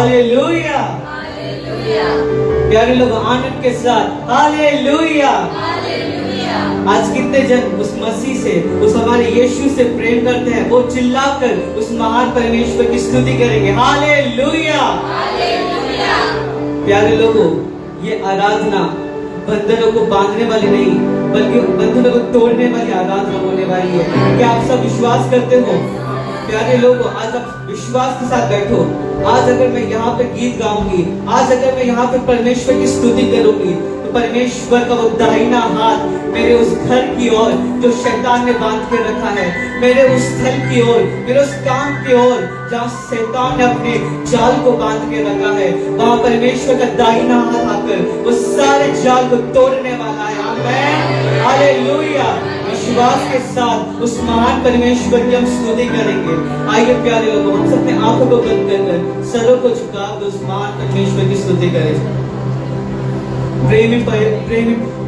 Hallelujah. प्यारे लोग आनंद के साथ हालेलुया। आज कितने जन उस मसीह से, उस हमारे यीशु से प्रेम करते हैं, वो चिल्लाकर उस महान परमेश्वर की स्तुति करेंगे हालेलुया। प्यारे लोगों, ये आराधना बंधनों को बांधने वाली नहीं, बल्कि बंधनों को तोड़ने वाली आराधना होने वाली है। क्या आप सब विश्वास करते हो? प्यारे लोगों, आज आप विश्वास के साथ बैठो। आज अगर मैं यहाँ पे गीत गाऊंगी, आज अगर मैं यहाँ पे परमेश्वर की स्तुति करूंगी, तो परमेश्वर का वो दाहिना हाथ मेरे उस घर की ओर जो शैतान ने बांध के रखा है, मेरे उस स्थल की ओर, मेरे उस काम की ओर जहाँ शैतान ने अपने जाल को बांध के रखा है, वहाँ परमेश्वर का दाहिना हाथ आकर वो सारे जाल को तोड़ने वाला है। आमीन, हालेलुया। विश्वास के साथ उस महान परमेश्वर की हम स्तुति करेंगे। आइए प्यारे लोगों, हम सबने आंखों को बंद कर सरों को झुका कर उस महान परमेश्वर की स्तुति करें। प्रेमी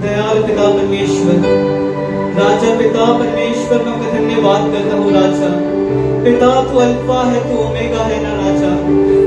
दयाल पिता परमेश्वर, राजा पिता परमेश्वर, मैं आपका धन्यवाद करता हूँ राजा। पिता तू अल्फा है, तू ओमेगा है ना राजा।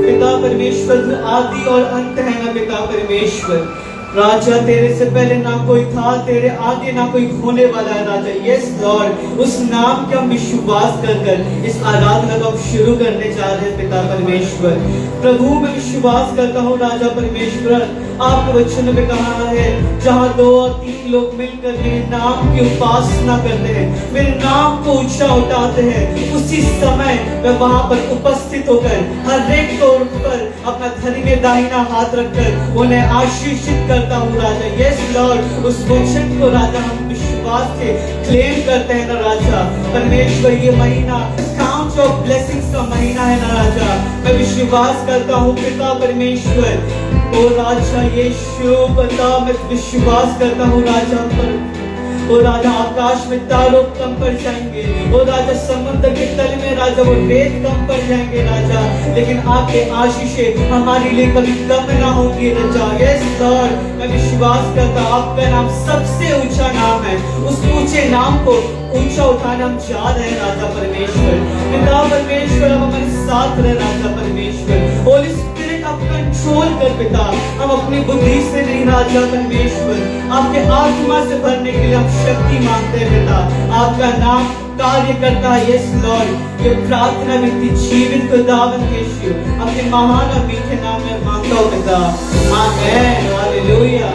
पिता परमेश्वर तू आदि और अंत है ना पिता परमेश्वर। राजा तेरे से पहले ना कोई था, तेरे आगे ना कोई होने वाला है राजा। यस लॉर्ड, उस नाम के हम विश्वास कर इस आराधना को हम शुरू करने जा रहे हैं पिता परमेश्वर। प्रभु मैं विश्वास करता हूँ राजा परमेश्वर, आपके वचन में कहा है जहाँ 2 और 3 लोग मिलकर मेरे नाम की उपासना करते हैं, मेरे नाम को ऊंचा उठाते हैं, उसी समय मैं वहां पर उपस्थित होकर हर एक के ऊपर अपना धनी में दाहिना हाथ रखकर उन्हें आशीषित करता हूँ राजा। यस लॉर्ड, उस वचन को राजा हम विश्वास से क्लेम करते हैं ना राजा परमेश्वर। ये महीना काउंट ऑफ ब्लेसिंग्स का महीना है ना राजा। मैं विश्वास करता हूँ पिता परमेश्वर, ओ राजा यीशु पिता, मैं विश्वास करता हूँ राजा पर, ओ राजा आकाश में तारों कम पड़ जाएंगे, ओ राजा समुद्र के तल में राजा वो रेत कम पड़ जाएंगे राजा, लेकिन आपके आशीषें हमारे लिए कभी कम ना होंगी राजा। यस लॉर्ड, मैं विश्वास करता हूं आपका नाम सबसे ऊंचा नाम है, उस ऊंचे नाम को ऊंचा उठाने हम जा रहे हैं राजा परमेश्वर। पिता परमेश्वर अब हमारे साथ रहे राजा परमेश्वर। होली स्पिरिट आप कंट्रोल कर पिता, हम अपनी बुद्धि से नहीं राजा परमेश्वर, आपके आत्मा से भरने के लिए हम शक्ति मांगते हैं पिता। आपका नाम कार्य करता है। यस लॉर्ड, ये प्रार्थना व्यक्ति जीवित खुदावन यीशु अपने महान और मीठे नाम में मांगता हूं पिता, आमीन, हालेलुया।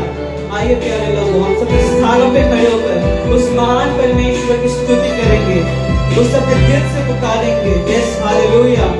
आइए प्यारे लोगों, हम सब स्थानों पे खड़े होकर उस महान परमेश्वर की स्तुति करेंगे, उस अपने दिल से पुकारेंगे। Yes hallelujah.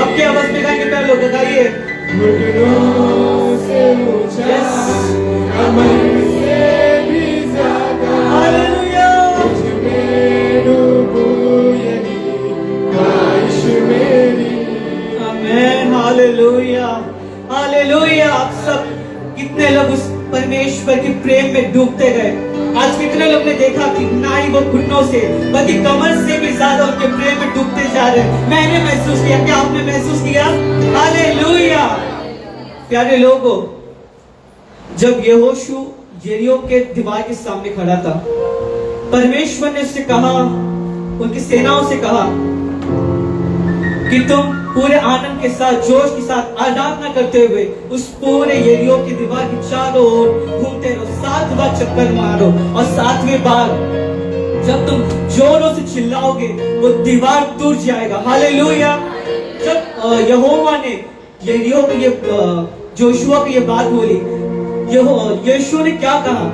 आपकी आवाज में गाएंगे पहले लोग गाइए। आमीन, हालेलुया, हालेलुया। आप सब कितने लोग उस परमेश्वर के प्रेम में डूबते गए। आज कितने लोग ने देखा कि ना ही वो घुटनों से बल्कि कमर से भी ज्यादा उनके प्रेम में डूबते जा रहे हैं। मैंने महसूस किया, क्या आपने महसूस किया? हालेलुया। प्यारे लोगों, जब यहोशू यरीहो के दीवार के सामने खड़ा था, परमेश्वर ने उससे कहा, उनकी सेनाओं से कहा कि तुम पूरे आनंद के साथ, जोश के साथ आराधना करते हुए उस पूरे यरीहो की दीवार की चारों ओर घूमते रहो, 7 बार चक्कर मारो, और 7वें बार जब तुम जोरों से चिल्लाओगे वो दीवार टूट जाएगा। हालेलुया। जब यहोवा ने यरीहो को ये जोशुआ को ये बात बोली, यीशु ने क्या कहा?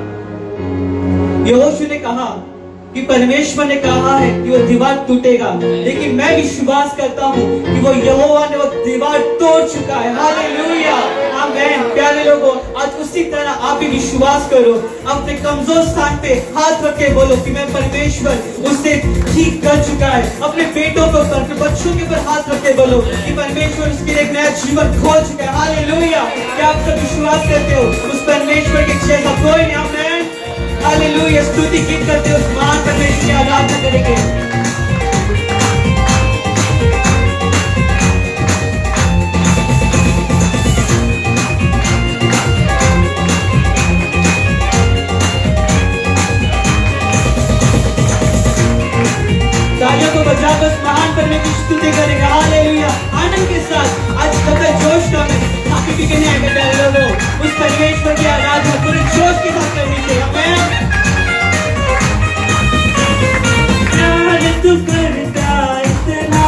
यहोशू ने कहा कि परमेश्वर ने कहा है कि वो दीवार टूटेगा, लेकिन मैं विश्वास करता हूँ कि वो यहोवा ने वो दीवार तोड़ चुका है। हालेलुया, आमीन। प्यारे लोगों, आज उसी तरह आप भी विश्वास करो, अपने कमजोर स्थान पे हाथ रख के बोलो कि मैं परमेश्वर उसे ठीक कर चुका है। अपने बेटों के ऊपर, अपने बच्चों के ऊपर हाथ रख के बोलो कि परमेश्वर उसके लिए एक नया जीवन खोल चुका है। हालेलुया, क्या आप सब विश्वास करते हो उस परमेश्वर के जैसा कोई नहीं? आमीन, हालेलुया। स्तुति गीत करते उस महान परमेश्वर की आराधना करेंगे। तालियों को बजाकर उस महान परमेश्वर की स्तुति करेंगे। हालेलुया, आनंद के साथ आज सबका जोश का में खाने पीने नहीं आएगा। प्यारे लोगों, उस परमेश्वर की आराधना पूरे जोश के साथ करनी चाहिए। आमीन। प्यार तू करता इतना,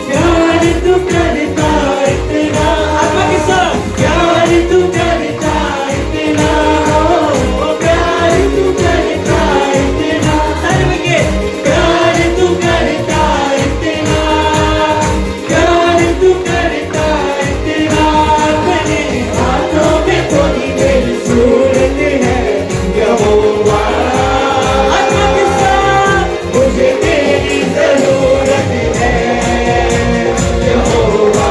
प्यार तू करता इतना, आत्मा के साथ प्यार तू करता इतना, प्यार तू करता इतना, सारे मिलके प्यार तू करता इतना, प्यार तू करता इतना, मेरे हाथों में कोई मेरी सूरत है यहोवा, आत्मा के साथ मुझे तेरी जरूरत है यहोवा,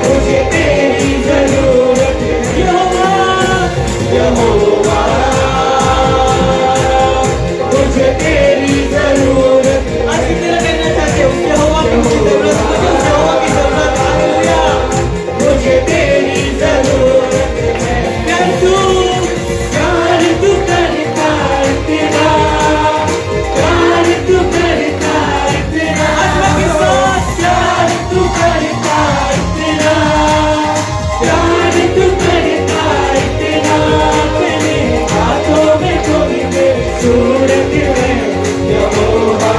मुझे तेरी जरूरत है यहोवा, यहोवा, मुझे तेरी जरूरत है। आज कितने लोग कहना चाहते हो यहोवा की मुझे जरूरत, मुझे उस यहोवा की जरूरत। हालेलुया, मुझे तेरी जरूरत है। प्यार तू करता इतना, प्यार तू करता इतना, आत्मा के साथ प्यार तू करता इतना, प्यार तू करता इतना, मेरे हाथों में कोई मेरी सूरत है यहोवा,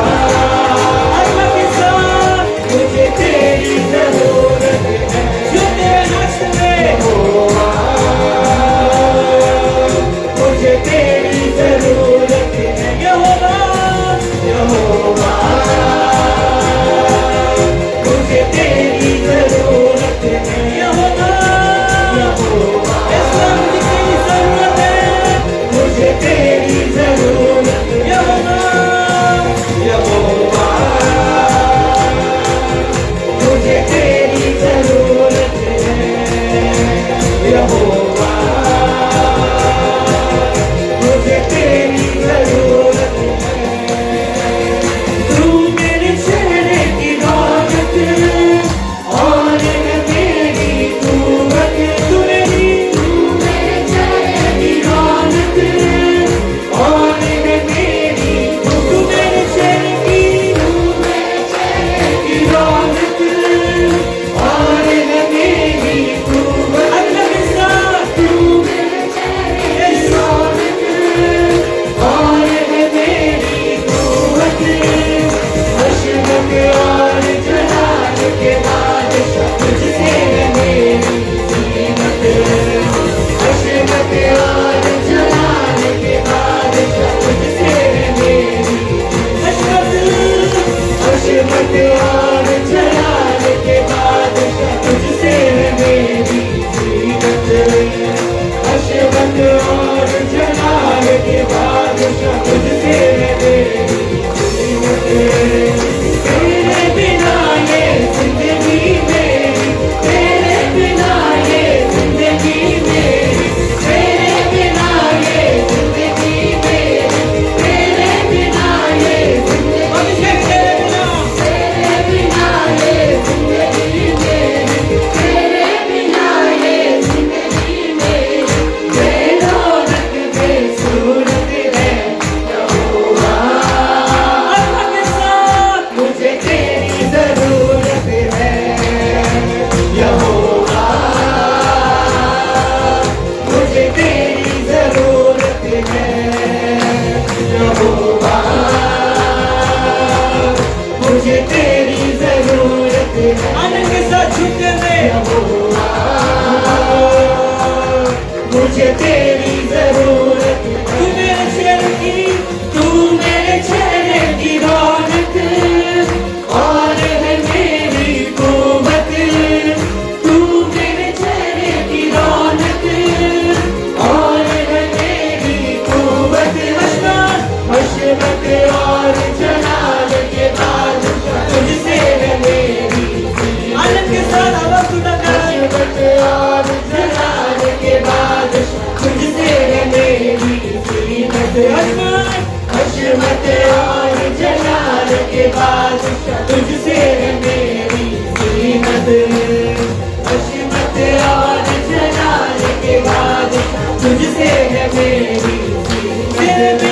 आत्मा के साथ मुझे तेरी जरूरत है। जो तेरे नाश्ते में यहोवा, मुझे तेरी जरूरत है यहोवा, यहोवा, मुझे तेरी जरूरत है यहोवा, यहोवा, मुझे तेरी जरूरत है, मुझे तेरी जरूरत है यहोवा, यहोवा, मुझे तेरी जरूरत है यहोवा, मुझे तेरी जरूरत है। तू मेरे चेहरे की रौनक और मेरी कुव्वत, तू मेरे चेहरे की रौनक और मेरी, तू मेरे चेहरे की रौनक और मेरी कुव्वत, अल्लाह के साथ तू मेरे चेहरे की रौनक और मेरी कुव्वत, अशरफ और जलाल के बादशाह तुझसे है मेरी ज़ीनत, अशरफ और जलाल के बादशाह तुझसे है मेरी, अशरफ और जलाल के बादशाह तुझसे है मेरी ज़ीनत, अशरफ और जलाल के बादशाह तुझसे है मेरी ज़ीनत। तेरे बिना ये जिंदगी मेरी, तेरे बिना ये जिंदगी मेरी, तेरे बिना ये जिंदगी मेरी, तेरे बिना ये जिंदगी, तेरे बिना ये जिंदगी मेरी, तेरे बिना ये जिंदगी मेरी, बेरौनक बेसूरत है यहोवा, आत्मा के साथ मुझे तेरी जरूरत है यहोवा, मुझे तेरी जरूरत है यहोवा, मुझे तेरी जरूरत है। आनंद के साथ झुकते हुए यहोवा, मुझे तेरी जरूरत हशमत और जलाल के बाद तुझसे है मेरी कीमत। हशमत और जलाल के बाद तुझसे है मेरी कीमत।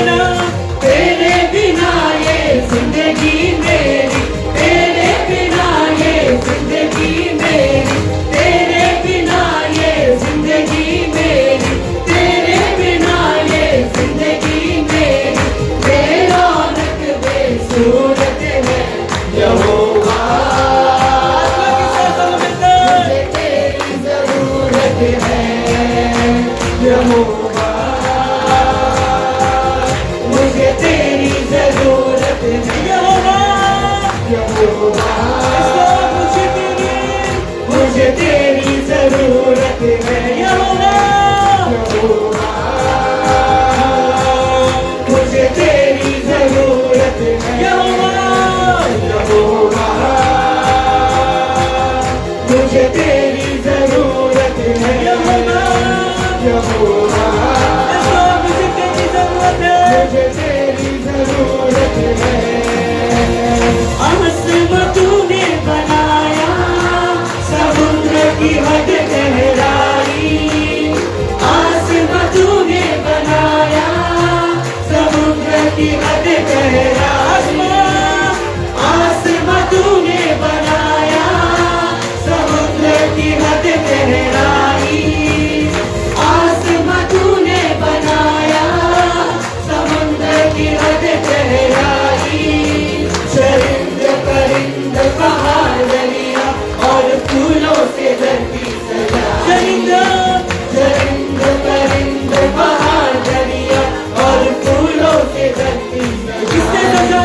तेरे बिना ये जिंदगी मेरी, तेरे बिना ये जिंदगी मेरी, तेरे बिना ये जिंदगी मेरी, तेरे बिना ये जिंदगी मेरी बेरौनक बेसूरत है यहोवा। मुझे तेरी जरूरत है यहोवा, मुझे तेरी जरूरत है यहोवा, यहोवा। मुझे तेरी जरूरत है यहोवा, यहोवा। मुझे तेरी जरूरत है यहोवा, यहोवा। मुझे तेरी जरूरत है यहोवा, यहोवा। मुझे तेरी जरूरत है, मुझे तेरी जरूरत है। आसमां तूने बनाया, समुद्र की हद गहराई। आसमां तूने बनाया, समुद्र की हद गहराई। आसमां तूने बनाया, समुद्र की हद गहराई। आसमां तूने बनाया, समुद्र की हद गहराई। चरिंद परिंद पहाड़ दरिया और फूलों से धरती सजा। चरिंद चरिंद परिंद पहाड़ दरिया और फूलों से धरती सजा। किसने सजा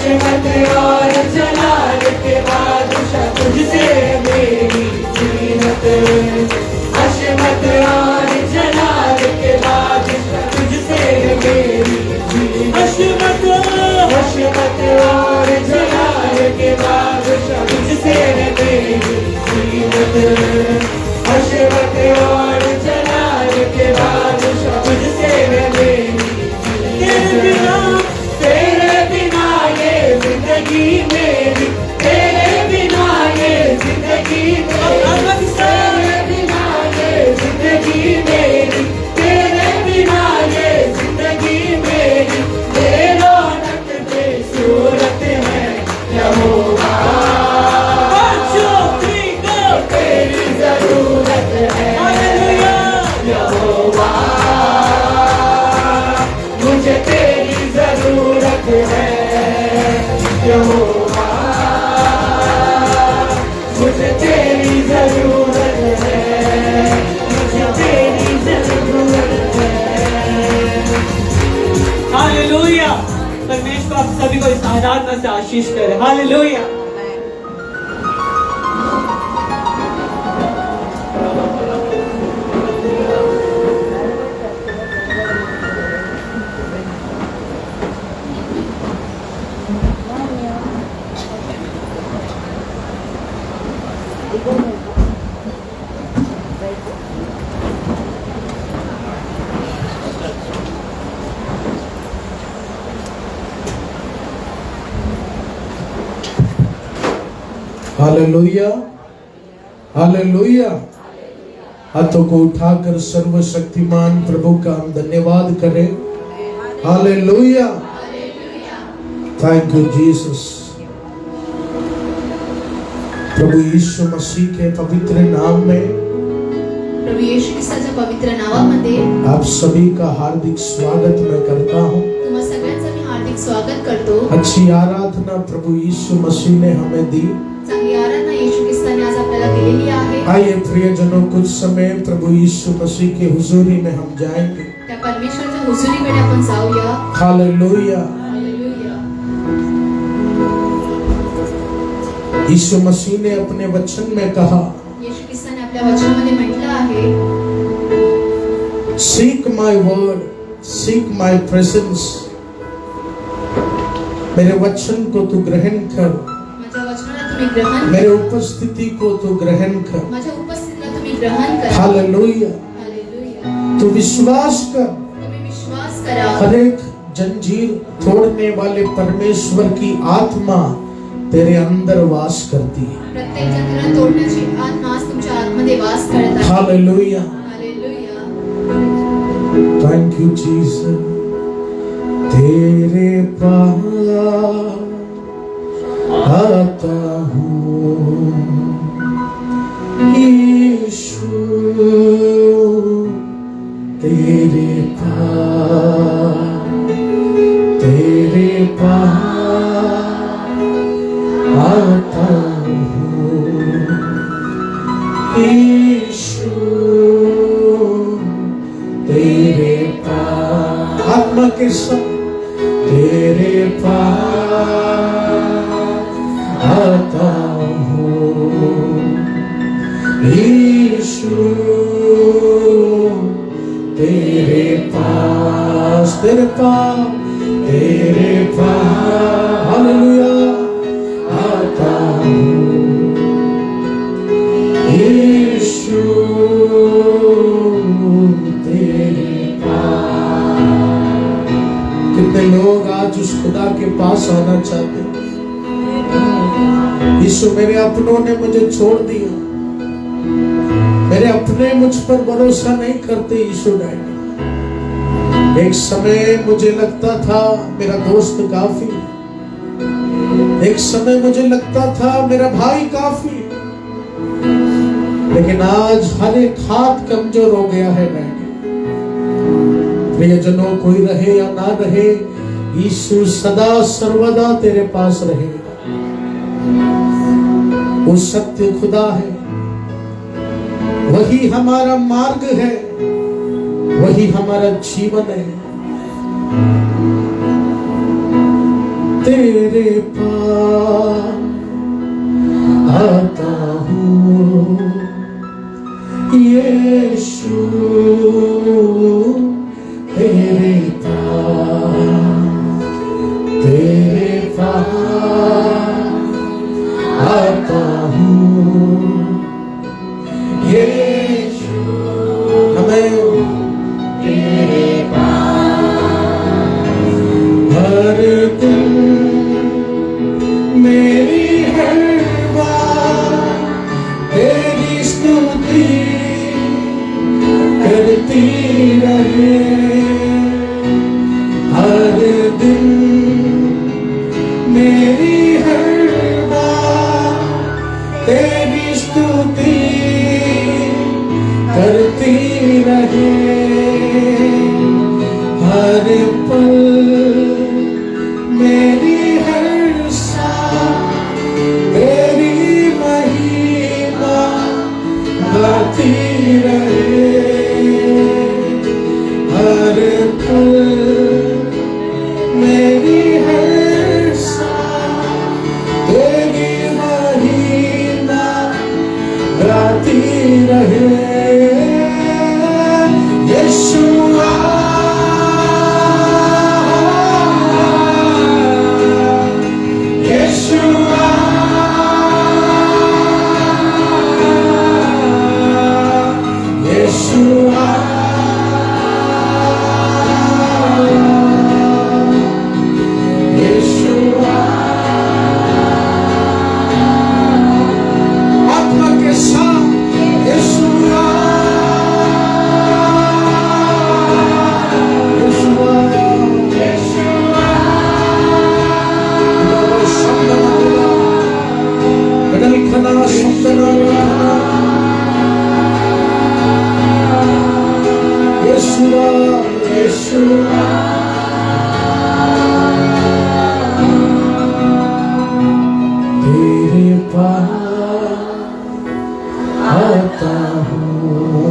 हशमत और जलाल के बादशाह तुझसे मेरी जीनत, हशमत और जलाल के बादशाह तुझसे मेरी जीनत, हशमत और जलाल के बादशाह तुझसे मेरी जीनत, हशमत और जलाल के बादशाह तुझसे मेरी जीनत। तेरे बिना ये जिंदगी मेरी, तेरे बिना ये जिंदगी मेरी, तेरे बिना ये जिंदगी मेरी, तेरे बिना ये जिंदगी मेरी, बेरौनक बेसूरत है यहोवा, तेरी जरूरत है यहोवा, मुझे तेरी जरूरत है यहोवा, मुझे तेरी जरूरत है, मुझे तेरी जरूरत है। हालेलुया। परमेश्वर आप सभी को इस आराधना से आशीष करे। हालेलुया। Hallelujah, hallelujah. हाथों को उठाकर सर्वशक्तिमान प्रभु का हम धन्यवाद करें। Hallelujah, thank you Jesus. प्रभु यीशु मसीह के पवित्र नाम में, प्रभू येशू ख्रिस्ताच्या पवित्र नावामध्ये आप सभी का हार्दिक स्वागत मैं करता हूँ। तुम्हा सगळ्यांचं मी हार्दिक स्वागत करतो। अच्छी आराधना प्रभु यीशु मसीह ने हमें दी। चांगली आराधना येशू ख्रिस्ताने आज आपल्याला दिलेली आहे। आइए प्रियजनों, कुछ समय प्रभु यीशु मसीह की हुजूरी में हम जाएंगे। त्या परमेश्वराच्या हुजुरीकडे आपण जाऊया। हालेलुया। हालेलुया। यीशु मसीह ने अपने वचन में कहा, येशू ख्रिस्ताने आपल्या वचनामध्ये म्हटलं आहे, seek my word, seek my presence. मेरे वचन को तू ग्रहण कर, माझ्या वचनाला तुम्ही ग्रहण मेरे करा, उपस्थिति को तू ग्रहण कर। माझ्या उपस्थितीला तुम्ही ग्रहण करा। हालेलुया। हालेलुया। तू विश्वास कर, तुम्ही विश्वास करा। हर एक जंजीर तोड़ने वाले परमेश्वर की आत्मा तेरे अंदर वास करती है। प्रत्येक जंजीर तोडण्याची आत्मा आज तुमच्या आतमध्ये वास करत आहे। Hallelujah, hallelujah. Thank you Jesus. तेरे पास आता हूँ यीशु, तेरे पास आता हूँ यीशु, तेरे पास। आत्मा के साथ तेरे पास आता हूँ यीशु, तेरे पास, तेरे पास, तेरे पास। हालेलुया, आता हूँ यीशु, तेरे पास। कितने लोग आज उस खुदा के पास आना चाहते हैं। यीशु, मेरे अपनों ने मुझे छोड़ दिया, मेरे अपने मुझ पर भरोसा नहीं करते। यीशु डैडी, एक समय मुझे लगता था मेरा दोस्त काफी, एक समय मुझे लगता था मेरा भाई काफी, लेकिन आज हर एक हाथ कमजोर हो गया है डैडी। प्रियजनों, कोई रहे या ना रहे, यीशु सदा सर्वदा तेरे पास रहेगा। वो सत्य खुदा है, वही हमारा मार्ग है, वही हमारा जीवन है। तेरे पास आता हूँ यीशु, तेरे पास आता हूँ यीशु, हमें तेरे हर दिन मेरी हर बात तेरी स्तुति करती रहे। हर दिन मेरी हर बात तेरी स्तुति करती रहे। हर पल मेरी हर सांस तेरी महिमा गाती रहे। हर पल मेरी हर सांस तेरी महिमा गाती रहे। यीशुआ तेरे पास आता हूँ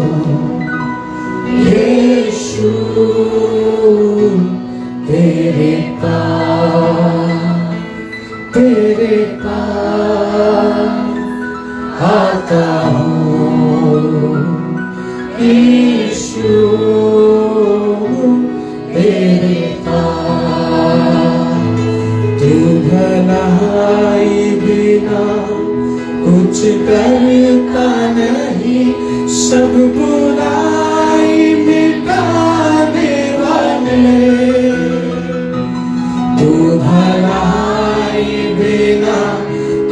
यीशु, तेरे पास आता हूँ यीशु, तेरे पास। तू भलाई बिना कुछ करता नहीं, सब बुराई मिटाने वाले। तू भलाई बिना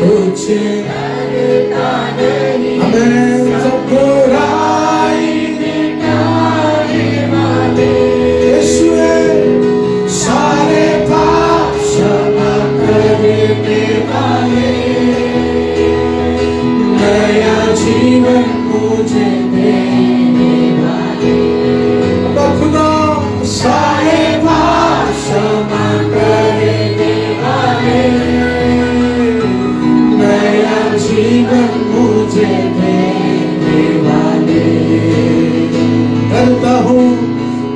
कुछ करता नहीं, हमें सब बुराई मिटाने वाले। यीशु सारे पाप क्षमा करने वाले, नया जीवन मुझे देने वाले। खुदा सारे पाप क्षमा करने वाले, नया जीवन मुझे देने वाले।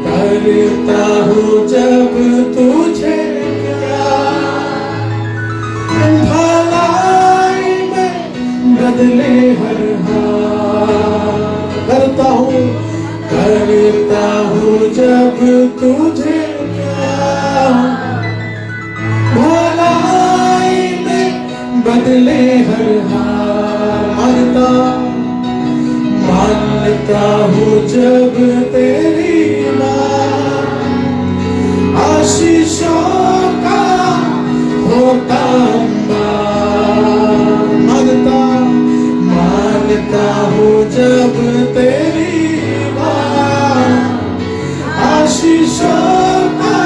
करता हूँ जब तुझे प्यार, भलाई में बदले हर हाल। करता हूँ जब तुझे प्यार, भलाई में बदले हर हाल। मानता हूँ जब तेरी आशीषों का होता मानता हूँ जब तेरी आशीषों का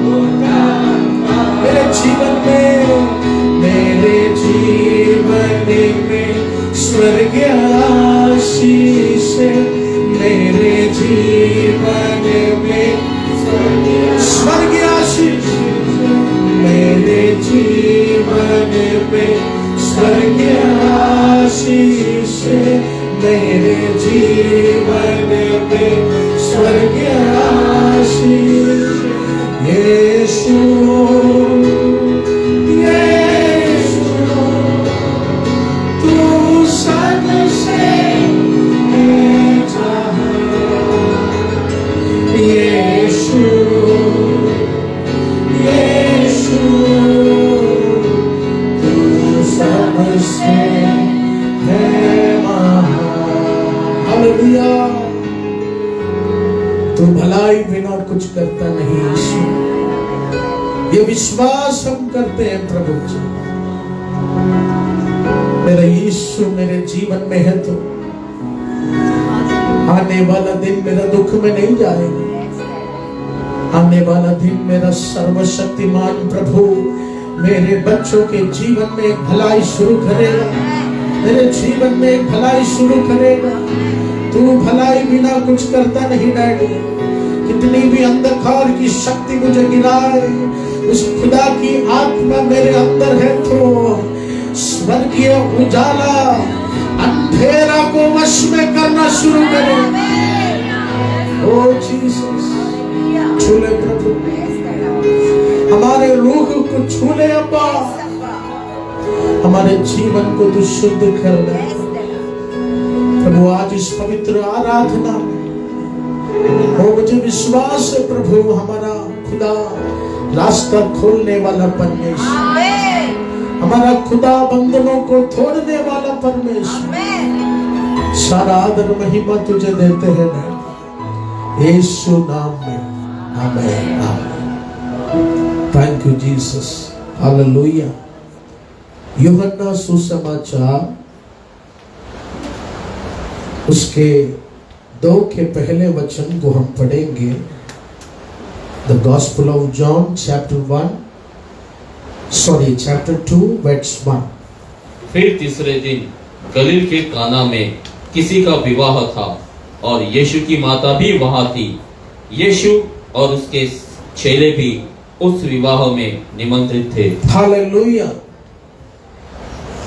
होता। मेरे जीवन में स्वर्गीय आशीष, मेरे जीवन में स्वर्गीय आशीष, मेरे जीवन में स्वर्गीय आशीष, मेरे जीवन में स्वर्गीय आशीष। यीशु करता नहीं यीशु। ये विश्वास हम करते हैं प्रभु जी, मेरा यीशु मेरे जीवन में है तो आने वाला दिन मेरा दुख में नहीं जाएगा। आने वाला दिन मेरा सर्वशक्तिमान प्रभु मेरे बच्चों के जीवन में एक भलाई शुरू करेगा, मेरे जीवन में एक भलाई शुरू करेगा। तू भलाई बिना कुछ करता नहीं डैडी। कितनी भी अंधकार की शक्ति मुझे गिराए, उस खुदा की आत्मा मेरे अंदर है तो स्वर्गीय उजाला अंधेरा को वश में करना शुरू करे। ओ जीसस, छूले प्रभु, हमारे रूह को छूले अब्बा, हमारे जीवन को तू शुद्ध कर ले प्रभु। आज इस पवित्र आराधना में ओ मुझे विश्वास है प्रभु, हमारा खुदा रास्ता खोलने वाला परमेश्वर, हमारा खुदा बंधनों को तोड़ने वाला परमेश्वर, सारा आदर महिमा तुझे देते हैं यीशु नाम में, आमीन आमीन। Thank you Jesus, hallelujah. यूहन्ना सुसमाचार उसके 2 के पहले वचन को हम पढ़ेंगे। The gospel of John chapter 2 verse 1। फिर तीसरे दिन गलील के काना में किसी का विवाह था और यीशु की माता भी वहां थी। यीशु और उसके चेले भी उस विवाह में निमंत्रित थे। हालेलुया।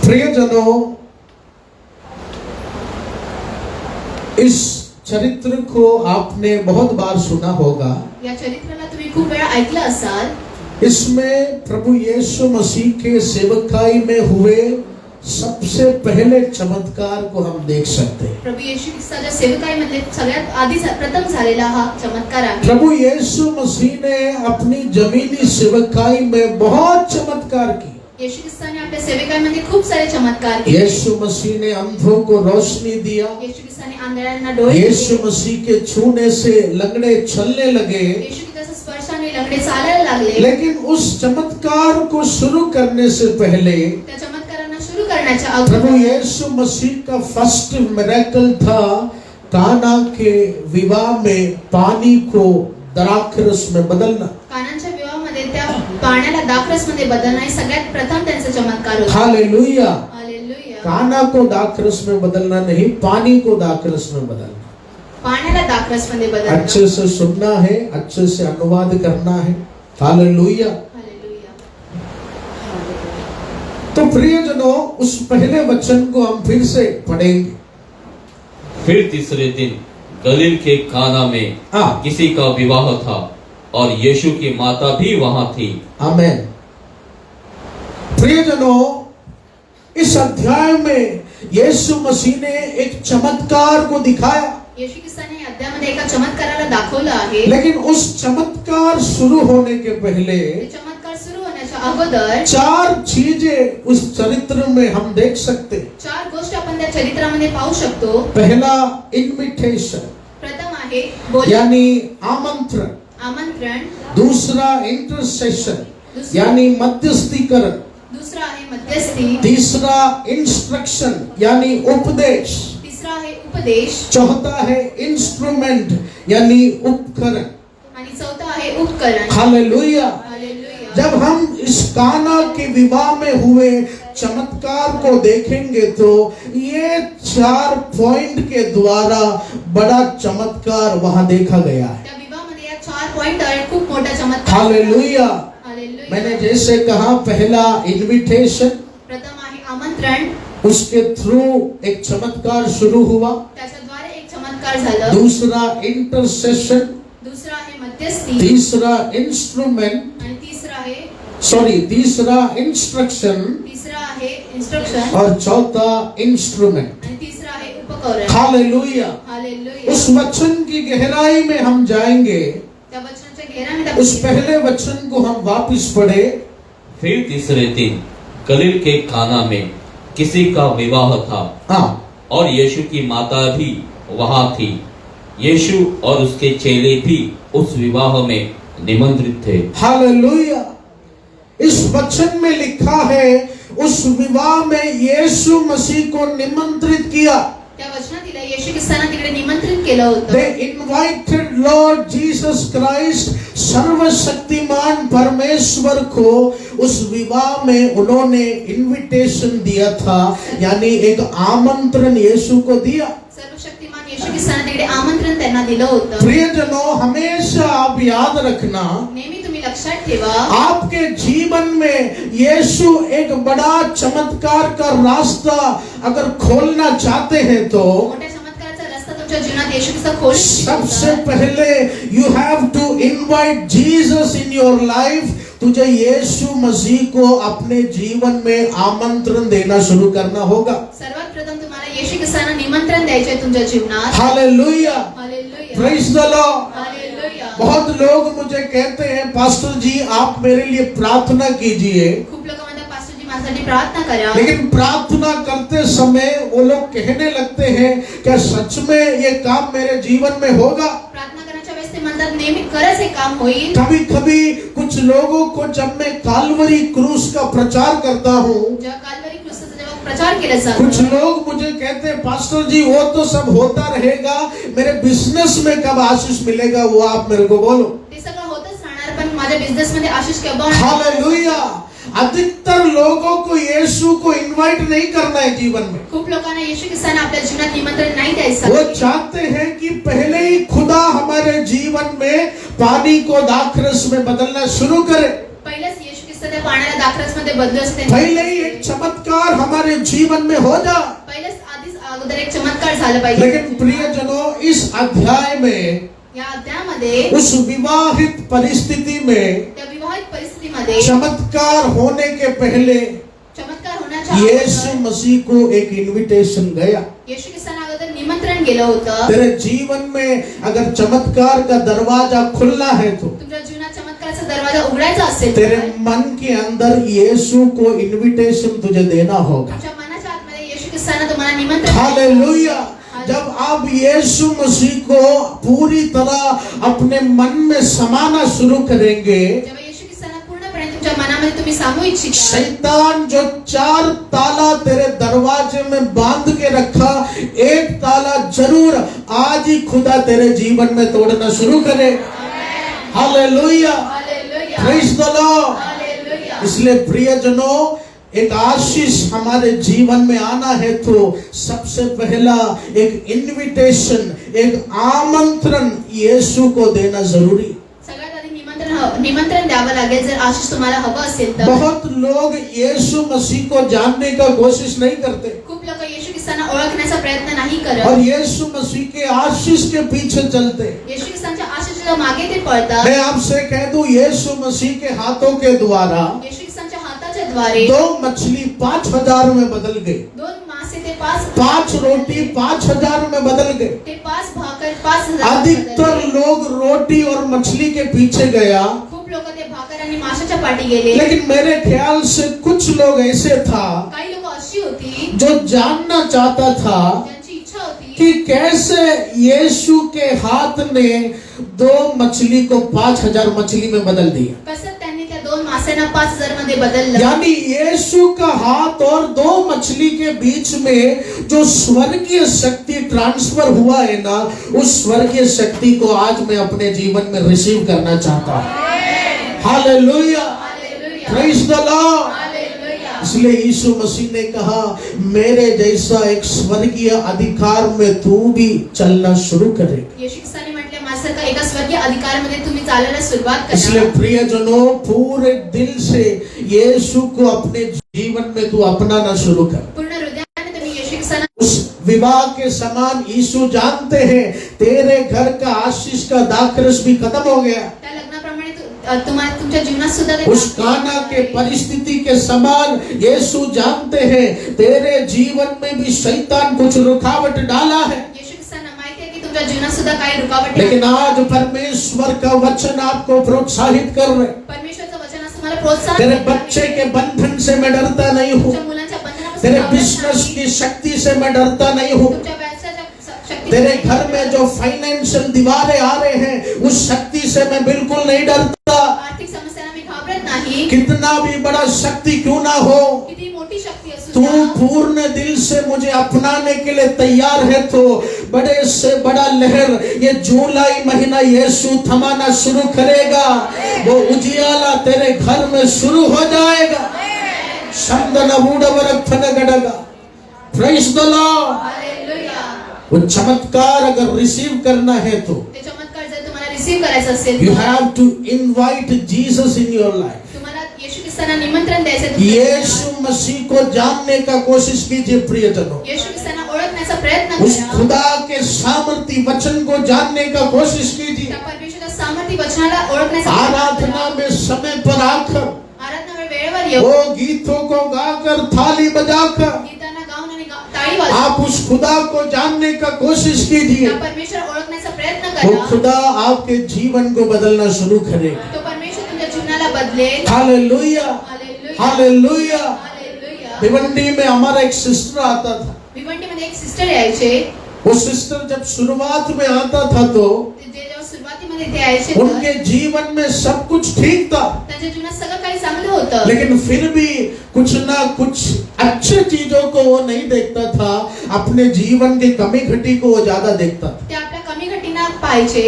प्रियजनों, इस चरित्र को आपने बहुत बार सुना होगा। या चरित्राला तुम्ही खूप वेळा ऐकलं असाल। इसमें प्रभु यीशु मसीह के सेवकाई में हुए सबसे पहले चमत्कार को हम देख सकते हैं। प्रभु येशू ख्रिस्ताच्या सेवकाईमध्ये सगळ्यात आधी प्रथम झालेला हा चमत्कार आहे। प्रभु यीशु मसीह ने अपनी जमीनी सेवकाई में बहुत चमत्कार की। येशू ख्रिस्ताने आपल्या सेवकाईमध्ये खूप सारे चमत्कार केले। यीशु मसीह ने अंधों को रोशनी दिया। येशू ख्रिस्ताने आंधळ्यांना डोळे दिले। यीशु मसीह के छूने से लंगड़े चलने लगे। येशू ख्रिस्ताच्या स्पर्शाने लंगडे चालायला लागले। लेकिन उस चमत्कार को शुरू करने से पहले त्या चमत्कारांना शुरू करण्याच्या प्रभु अगोदर यीशु मसीह का फर्स्ट मिरेकल था काना के विवाह में पानी को द्राक्षरस में बदलना। कानाच्या विवाहामध्ये त्या पाण्याला द्राक्षरसमध्ये बदलणं हे सगळ्यात प्रथम त्यांचा चमत्कार होता। हालेलुया। हालेलुया। काना को द्राक्षरस में बदलना नहीं, पानी को द्राक्षरस में बदलना। पाण्याला द्राक्षरसमध्ये बदलणं। अच्छे से सुनना है, अच्छे से अनुवाद करना है। हालेलुया। हालेलुया। तो प्रियजनों, उस पहले वचन को हम फिर से पढ़ेंगे। फिर तीसरे दिन गलील के काना में किसी का विवाह था और यीशु की माता भी वहां थी। आमेन। प्रियजनों, इस अध्याय में यीशु मसीह ने एक चमत्कार को दिखाया। येशू ख्रिस्ताने या अध्यायामध्ये एका चमत्काराला दाखवलं आहे। लेकिन उस चमत्कार शुरू होने के पहले चमत्कार सुरू होण्याच्या अगोदर 4 चीजें उस चरित्र में हम देख सकते। 4 गोष्टी आपण त्या चरित्रामध्ये पाहू शकतो। पहला इन्विटेशन, प्रथम आहे बोलणे, यानी आमंत्रण। आमंत्रण। दूसरा इंटरसेशन, यानी मध्यस्थीकरण। दूसरा आहे मध्यस्थी। तीसरा इंस्ट्रक्शन, यानी उपदेश। तिसरा आहे उपदेश। चौथा है इंस्ट्रूमेंट, यानी उपकरण। आणि चौथा आहे उपकरण। हालेलुया। हालेलुया। जब हम इस काना के विवाह में हुए चमत्कार को देखेंगे तो ये 4 पॉइंट के द्वारा बड़ा चमत्कार वहां देखा गया है। त्या विवाहामध्ये या 4 पॉइंट आहे, खूप मोठा चमत्कार। हालेलुया। हालेलुया। मैंने जैसे कहा, पहला इन्विटेशन, प्रथम आहे आमंत्रण, उसके थ्रू एक चमत्कार शुरू हुआ। त्याच्याद्वारे एक चमत्कार झालं। दूसरा इंटरसेशन, दुसरा आहे मध्यस्थी। तीसरा इंस्ट्रूमेंट, आणि तिसरा आहे तीसरा इंस्ट्रक्शन, तिसरा आहे इन्स्ट्रक्शन, और चौथा इंस्ट्रूमेंट। आणि तिसरा आहे उपकरण। हालेलुया। हालेलुया। उस वचन की गहराई में हम जाएंगे। त्या वचनाच्या गहराईमध्ये उस पहले वचन को हम वापस पढ़े। फिर तीसरे दिन गलील के काना में किसी का विवाह था और यीशु की माता भी वहां थी। यीशु और उसके चेले भी उस विवाह में निमंत्रित थे। हालेलुया। इस वचन में लिखा है उस विवाह में यीशु मसीह को निमंत्रित किया। त्या वचनात दिलं येशू ख्रिस्तांना तिकडे निमंत्रित केलं होतं. They invited Lord Jesus Christ, सर्वशक्तिमान परमेश्वर को उस विवाह में उन्होंने इनविटेशन दिया था, यानी एक आमंत्रण यीशु को दिया। सर्वशक्तिमान येशू ख्रिस्तांना तिकडे आमंत्रण त्यांना दिलं होतं. प्रियजनों, हमेशा आप याद रखना, नेहमी तुम्ही लक्षात ठेवा, आपके जीवन में यीशु एक बड़ा चमत्कार का रास्ता अगर खोलना चाहते हैं तो मोठ्या चमत्काराचा रस्ता तुमच्या जीवनात येशू ख्रिस्त खोलू सबसे शकतो. पहले you have to invite Jesus in your life. तुझे यीशु मसीह को अपने जीवन में आमंत्रण देना शुरू करना होगा। सर्वात प्रथम तुम्हाला येशू ख्रिस्तांना निमंत्रण द्यायचे आहे तुमच्या जीवनात. Hallelujah, hallelujah, praise the Lord. Hallelujah. बहुत लोग मुझे कहते हैं, पास्टर जी आप मेरे लिए प्रार्थना कीजिए, खूप लोक म्हणतात पास्टर जी माझ्यासाठी प्रार्थना करा. लेकिन प्रार्थना करते समय वो लोग कहने लगते हैं क्या सच में ये काम मेरे जीवन में होगा? प्रार्थना करण्याच्या वेळेस ते म्हणतात नेहमी खरंच हे काम होईल. कभी कभी कुछ लोगों को जब मैं काल्वरी क्रूस का प्रचार करता हूँ, जेव्हा काल्वरी क्रूसाचा जेव्हा प्रचार केला कुछ जातो, लोग मुझे कहते हैं पास्टर जी वो तो सब होता रहेगा, मेरे बिजनेस में कब आशीष मिलेगा वो आप मेरे को बोलो। ते सगळं होतच राहणार, पण माझ्या बिझनेस मध्ये आशीष केव्हा होणार? हालेलुया। अधिकतर लोगों को यीशु को इनवाइट नहीं करना है जीवन में। खूप लोकांना येशू ख्रिस्तांना आपल्या जीवनात निमंत्रण नाही द्यायचं. वो चाहते हैं कि पहले ही खुदा हमारे जीवन में पानी को दाखरस में बदलना शुरू करे, पहिलेच येशू ख्रिस्त त्या पाण्याला दाखरस मध्ये बदलू असते. पहले ही एक चमत्कार हमारे जीवन में हो जाए। पहिलेच आधीच अगोदर एक चमत्कार झालं पाहिजे. लेकिन प्रियजनों, इस अध्याय में या अध्यायामध्ये उस विवाहित परिस्थिति में त्या विवाहित परिस्थितीमध्ये चमत्कार होने के पहले चमत्कार होण्याच्या यीशु अगोदर मसीह को एक इनविटेशन गया। येशू ख्रिस्तांना अगोदर निमंत्रण गेलं होतं. तेरे जीवन में अगर चमत्कार का दरवाजा खुलना है तो तुमच्या जीवनात चमत्काराचा दरवाजा उघडायचा असेल तेरे तर मन के अंदर यीशु को इनविटेशन तुझे देना होगा। तुमच्या मनाच्या आतमध्ये येशू ख्रिस्तांना तुम्हाला निमंत्रण हालेलुया। जब आप यीशु मसीह को पूरी तरह अपने मन में समाना शुरू करेंगे, जेव्हा येशू ख्रिस्तांना पूर्णपणे तुमच्या मनामध्ये तुम्ही सामू इच्छिता, शैतान जो 4 ताला तेरे दरवाजे में बांध के रखा, एक ताला जरूर आज ही खुदा तेरे जीवन में तोड़ना शुरू करे। Hallelujah, hallelujah, praise the Lord. Hallelujah. इसलिए प्रियजनों, एक आशीष हमारे जीवन में आना है तो सबसे पहला एक इनविटेशन, एक आमंत्रण यीशु को देना जरूरी। सगळ्यात आधी निमंत्रण द्यावं लागेल जर आशीष तुम्हाला हवं असेल तर. बहुत लोग यीशु मसीह को जानने का कोशिश नहीं करते खूप लोक येशू ख्रिस्तांना ओळखण्याचा प्रयत्न नाही करत. और यीशु मसीह के आशीष के पीछे चलते। येशू ख्रिस्तांच्या आशीषाच्या मागे ते पळतात. मैं आपसे कह दूं, यीशु मसीह के हाथों के द्वारा येशू ख्रिस्तांच्या हाताच्या द्वारे 2 मछली 5000 में बदल गई, 2 मासे ते 5 5 रोटी 5000 में बदल गए। ते 5 भाकर 5000. अधिकतर लोग रोटी और मछली के पीछे गया, खूप लोक ते भाकर आणि माशाच्या पाठी गेले. लेकिन मेरे ख्याल से कुछ लोग ऐसे था काही लोक अशी होती जो जानना चाहता था ज्यांची इच्छा होती कि कैसे यीशु के हाथ ने 2 मछली को 5000 मछली में बदल दिया। कसं त्यांनी त्या 2 मास्यांना 5000 मध्ये बदललं. यानी यीशु का हाथ और 2 मछली के बीच में जो स्वर्गीय शक्ति ट्रांसफर हुआ है ना, उस स्वर्गीय शक्ति को आज मैं अपने जीवन में रिसीव करना चाहता हूँ। Hallelujah, hallelujah, praise the Lord. Hallelujah. इसलिए यीशु मसीह ने कहा, मेरे जैसा एक स्वर्गीय अधिकार में तू भी चलना शुरू करे। येशू ख्रिस्ताने म्हटले माझ्यासारखा एका स्वर्गीय अधिकारामध्ये तुम्ही चालायला सुरुवात इसलिए करा. प्रियजनों, पूरे दिल से यीशु को अपने जीवन में तू अपनाना शुरू कर। पूर्ण हृदयाने तुम्ही येशू ख्रिस्तांना उस विवाह के समान यीशु जानते हैं तेरे घर का आशीष का दाखरस भी खत्म हो गया। त्या लग्नाप्रमाणे तुम्हाला तुमच्या जीवनात सुद्धा ते उस काना के परिस्थिति के समान यीशु जानते हैं तेरे जीवन में भी शैतान कुछ रुकावट डाला है, येशू ख्रिस्तांना माहिती आहे की तुमच्या जीवनात सुद्धा काही रुकावट लेकिन आज परमेश्वर का वचन आपको प्रोत्साहित कर रहे। परमेश्वरचं वचन आज तुम्हाला प्रोत्साहन तेरे देतं. बच्चे के बंधन से मैं डरता नहीं हूँ, तुमच्या मुलांच्या बंधनापासून तेरे घाबरत बिजनेस नाही. की शक्ति से मैं डरता नहीं हूँ, तुमच्या व्यवसायाच्या शक्ति तेरे घर में जो फाइनेंशियल दीवारें आ रहे हैं उस शक्ति से मैं बिल्कुल नहीं डरता। आर्थिक समस्यांना मी घाबरत नाही। कितना भी बड़ा शक्ति क्यों ना हो, किती मोठी शक्ती असू तू द्या, पूर्ण दिल से मुझे अपनाने के लिए तैयार है तो बड़े से बड़ा लहर ये जुलाई महीना यीशु थमाना शुरू करेगा। वो उजियाला तेरे घर में शुरू हो जाएगा। शंदन बूढ़ गड़गा। Praise the Lord. हालेलुया। वो चमत्कार अगर रिसीव करना है तो ते चमत्कार जर तुम्हाला रिसीव करायचं असेल यू तर have to invite Jesus in your life. तुम्हाला येशू ख्रिस्तांना निमंत्रण द्यायचं तुमच्या यीशु जीवनात। मसीह को जानने का कोशिश कीजिए प्रियजनों। येशू ख्रिस्तांना ओळखण्याचा प्रयत्न उस करा। खुदा के सामर्थी वचन को जानने का कोशिश कीजिए। त्या परमेश्वराच्या सामर्थी वचनाला ओळखण्याचा प्रयत्न आराधना करा। में समय पर आकर आराधना वेळेवर येऊ। वो गीतों को गाकर थाली बजाकर गीतांना गाऊन आणि टाळी वाजवून आप उस खुदा को जानने का कोशिश कीजिए। त्या परमेश्वर ओळखण्याचा प्रयत्न वो करा। खुदा आपके जीवन को बदलना शुरू करेगा। तो परमेश्वर तुमच्या जीवनाला बदलेल। Hallelujah, hallelujah. Hallelujah. Hallelujah. Bhiwandi में हमारा एक सिस्टर आता था। भिवंडीमध्ये एक सिस्टर यायचे। वो सिस्टर जब शुरुआत में आता था तो ते जेव्हा सुरुवातीमध्ये ते यायचे तर उनके जीवन में सब कुछ ठीक था, त्यांच्या जीवनात सगळं काही चांगलं होतं। लेकिन फिर भी कुछ ना कुछ अच्छे चीजों को वो नहीं देखता था। अपने जीवन की कमी घटी को वो ज्यादा देखता था। ते आपल्या कमी घटीना पाहिजे।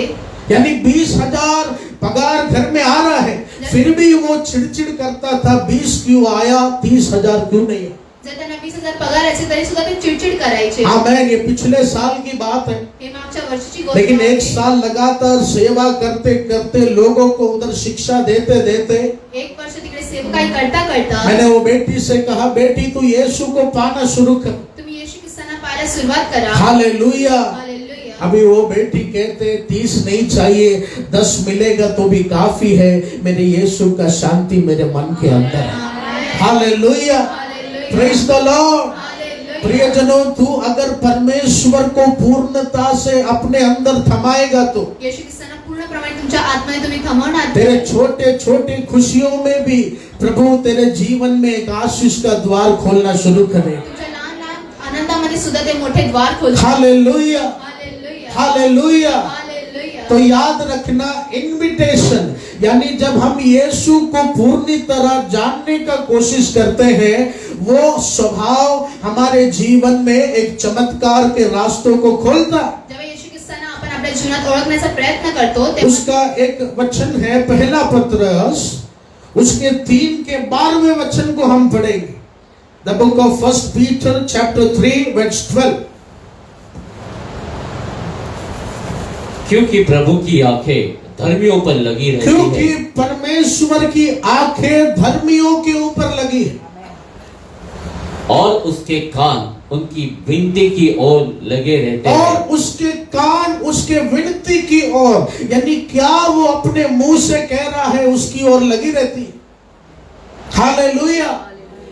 यानी 20,000 पगार घर में आ रहा है, फिर भी वो चिड़चिड़ करता था 20 क्यों आया, 30,000 क्यों नहीं आया। जर त्यांना 20,000 पगार यायचे तरी सुद्धा ते चिडचिड करायचे। आमेन। ये पिछले साल की बात है, हे मागच्या वर्षीची गोष्ट लेकिन आहे। एक साल लगातार सेवा करते करते लोगों को उधर शिक्षा देते देते एक वर्ष तिकडे सेवकाई करता करता मैंने वो बेटी से कहा, बेटी तू यीशु को पाना शुरू कर। तुम्ही येशू ख्रिस्तांना पाहायला सुरुवात करा। हालेलुया। हालेलुया। अभी वो बेटी कहते 30 नहीं चाहिए, 10 मिलेगा तो भी काफी है। मेरे यीशु का शांति मेरे मन के अंदर है। Hallelujah, praise the Lord. Hallelujah. प्रियजनों, तू अगर परमेश्वर को पूर्णता से अपने अंदर थमाएगा तो येशू ख्रिस्तांना पूर्णपणे तुमच्या आत्म्याने तुम्ही थमवणार। तेरे छोटे छोटे खुशियों में भी प्रभु तेरे जीवन में एक आशीष का द्वार खोलना शुरू करेगा। तुमच्या लहान लहान आनंदामध्ये सुद्धा ते मोठे द्वार खोलतात। Hallelujah, hallelujah. हालेलुया। हालेलुया। तो याद रखना, इनविटेशन यानी जब हम यीशु को पूरी तरह जानने का कोशिश करते हैं, वो स्वभाव हमारे जीवन में एक चमत्कार के रास्तों को खोलता। जेव्हा येशू ख्रिस्तांना आपण आपल्या जीवनात ओळखण्याचा प्रयत्न करतो तेव्हा उसका एक वचन है पहला पत्रस उसके 3 के 12वें वचन को हम पढ़ेंगे। The book of 1 Peter chapter 3 verse 12। क्योंकि प्रभु की आंखें धर्मियों पर लगी रहती क्योंकि है परमेश्वर की आंखें धर्मियों के ऊपर लगी है और उसके कान उनकी विनती की ओर लगे रहते और हैं। उसके कान उसके विनती की ओर, यानी क्या वो अपने मुंह से कह रहा है उसकी ओर लगी रहती है। हालेलुया।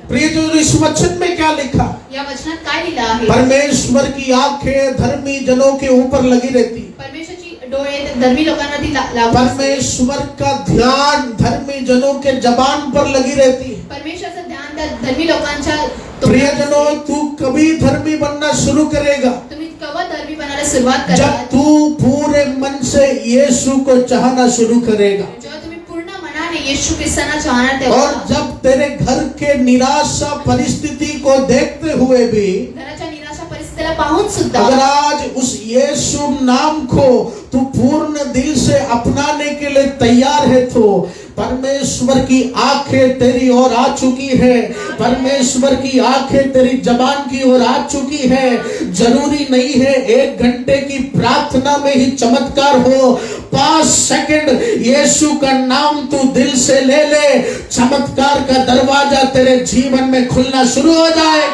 प्रियजनों, इस वचन में क्या लिखा? या वचनात काय लिहिलं आहे? परमेश्वर की आंखें धर्मी जनों के ऊपर लगी रहती है। परमेश्वरची डोळे धर्मी लोकांवरती लागू असतात। परमेश्वर का ध्यान धर्मी जनों के जबान पर लगी रहती है। परमेश्वरचं ध्यान त्या धर्मी लोकांच्या प्रियजनों, तू कभी धर्मी बनना शुरू करेगा तुम्ही केव्हा धर्मी बनायला सुरुवात जब कराल? तू पूरे मन से यीशु को चाहना शुरू करेगा। जेव्हा तुम्ही पूर्ण मनाने येशू ख्रिस्तांना चाहणार तेव्हा, और जब तेरे घर के निराशा परिस्थिति को देखते हुए भी घराच्या निराशा परिस्थितीला पाहून सुद्धा अगर आज उस यीशु नाम को तू पूर्ण दिल से अपनाने के लिए तैयार है तो परमेश्वर की आंखें तेरी ओर आ चुकी है। परमेश्वर की आंखें तेरी जबान की ओर आ चुकी है। जरूरी नहीं है 1 घंटे की प्रार्थना में ही चमत्कार हो। 5 सेकंड यीशु का नाम तू दिल से ले ले, चमत्कार का दरवाजा तेरे जीवन में खुलना शुरू हो जाए।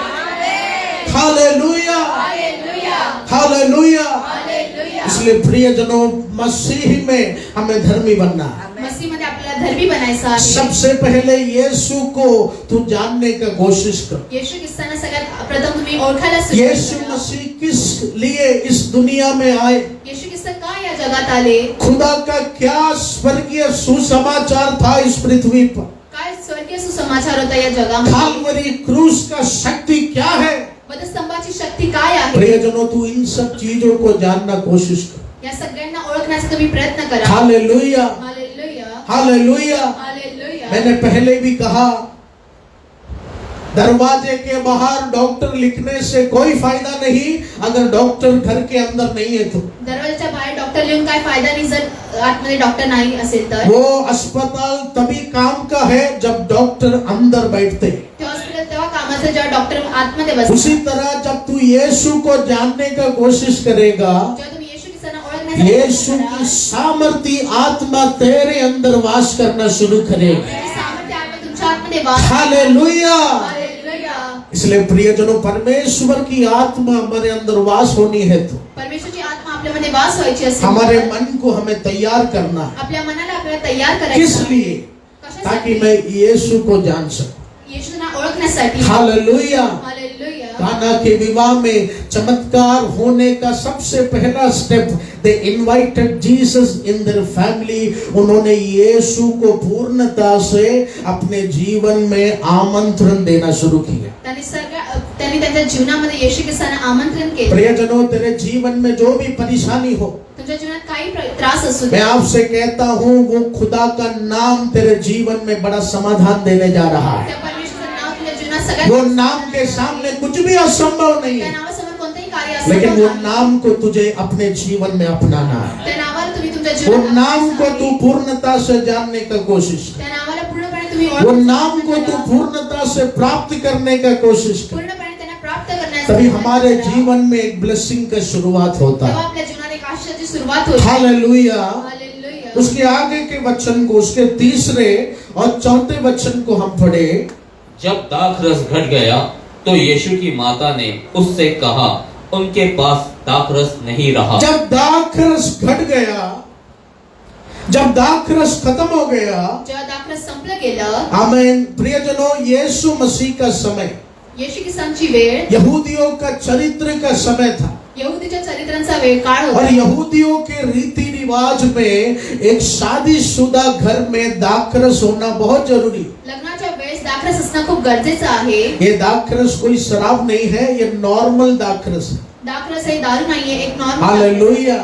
Hallelujah, hallelujah. हालेलुया। हालेलुया। इसलिए प्रियजनों, मसीह में हमें धर्मी बनना है। मसीहमध्ये आपल्याला धर्मी बनायचं आहे। सबसे पहले यीशु को तू जानने का कोशिश कर। येशू ख्रिस्तांना सगळ्यात प्रथम तुम्ही ओळखायला सुरुवात यीशु करा। मसीह किस लिए इस दुनिया में आए, येशू ख्रिस्त का या जगात आले? खुदा का क्या स्वर्गीय सुसमाचार था इस पृथ्वी पर, काय स्वर्गीय सुसमाचार होता या जगामध्ये? काल्वरी क्रूस का शक्ति क्या है, वधस्तंभाची शक्ती काय आहे प्रियजनों, तू इन सब चीजों को जानना कोशिश कर। या सगळ्यांना ओळखण्याचा तुम्ही प्रयत्न करा। Hallelujah, hallelujah, hallelujah. हालेलुया। मैंने पहले भी कहा, दरवाजे के बाहर डॉक्टर लिखने से कोई फायदा नहीं अगर डॉक्टर घर के अंदर नहीं है तो। दरवाजाच्या बाहेर डॉक्टर लिहून काय फायदा नाही जर आतमध्ये डॉक्टर नाही असेल तर। वो अस्पताल तभी काम का है जब डॉक्टर अंदर बैठते हैं। ते हॉस्पिटल तेव्हा कामाचं जेव्हा डॉक्टर आतमध्ये बसतात। उसी तरह जब तू यीशु को जानने का कोशिश करेगा, जेव्हा तुम्ही येशू ख्रिस्ताला ओळखण्याचा यीशु प्रयत्न की करा, सामर्थ्य आत्मा तेरे अंदर वास करना शुरू करेगी। त्याची सामर्थ्य आत्मा तुमच्या आतमध्ये वास हालेलुया। हालेलुया। इसलिए प्रियजनों, परमेश्वर की आत्मा हमारे अंदर वास होनी है तो परमेश्वरची आत्मा आपल्यामध्ये वास व्हायची असेल हमारे तर मन को हमें तैयार करना है। आपल्या मनाला आपल्याला तयार करायचं किस आहे। लिए? कशासाठी? ताकि मैं यीशु को जान सकूं। येशूला ओळखण्यासाठी। हालेलुया। हालेलुया। काना के विवाह में चमत्कार होने का सबसे पहला step, they invited Jesus in their family. उन्होंने यीशु को पूर्णता से अपने जीवन में आमंत्रण देना शुरू किया। त्यांनी त्यांच्या जीवनामध्ये येशू ख्रिस्ताला आमंत्रण केले। प्रियजनों, तेरे जीवन में जो भी परेशानी हो, तुमच्या जीवनात काही त्रास असू मैं दे, आपसे कहता हूँ, वो खुदा का नाम तेरे जीवन में बड़ा समाधान देने जा रहा है। त्या परमेश्वराचं नाव तुझ्या जीवनात सगळ्यात वो नाम के सामने कुछ भी असंभव नहीं त्या है, नावासमोर कोणतेही कार्य लेकिन असंभव वो नाही। नाम को तुझे अपने जीवन में अपनाना है। त्या नावाला तुम्ही तुमच्या वो जीवनात नाम को अपनायचं तू आहे। पूर्णता से जानने का कोशिश कर। त्या नावाला पूर्णपणे तुम्ही वो ओळखायचा नाम को प्रयत्न तू करा। पूर्णता से प्राप्त करने का कोशिश कर। पूर्णपणे त्यांना प्राप्त करण्याचा तभी प्रयत्न हमारे करा। जीवन में एक ब्लेसिंग का शुरुआत होता तेव्हा है। आपल्या जीवनात एक आशीर्वादाची सुरुवात होते। हालेलुया। हालेलुया। उसके आगे के वचन को, उसके तीसरे और चौथे वचन को हम पढ़े। जब दाखरस घट गया तो यीशु की माता ने उससे कहा, उनके पास दाखरस नहीं रहा। जब दाखरस घट गया, जब दाखरस खत्म हो गया, जेव्हा दाखरस संपलं गेलं, आमीन। प्रियजनों, यीशु मसीह का समय येशू ख्रिस्तांची वेळ यहूदियों का चरित्र का समय था, यहुदीच्या चरित्रांचा वेळ काळ और होता। यहूदियों के रीति रिवाज में एक शादीशुदा घर में दाखरस होना बहुत जरूरी। लग्नाच्या वेळेस दाखरस असणं खूप गरजेचं आहे। ये दाखरस कोई शराब नहीं है, ये नॉर्मल दाखरस है। दाखरस हे दारू नाहीये, एक नॉर्मल। Hallelujah,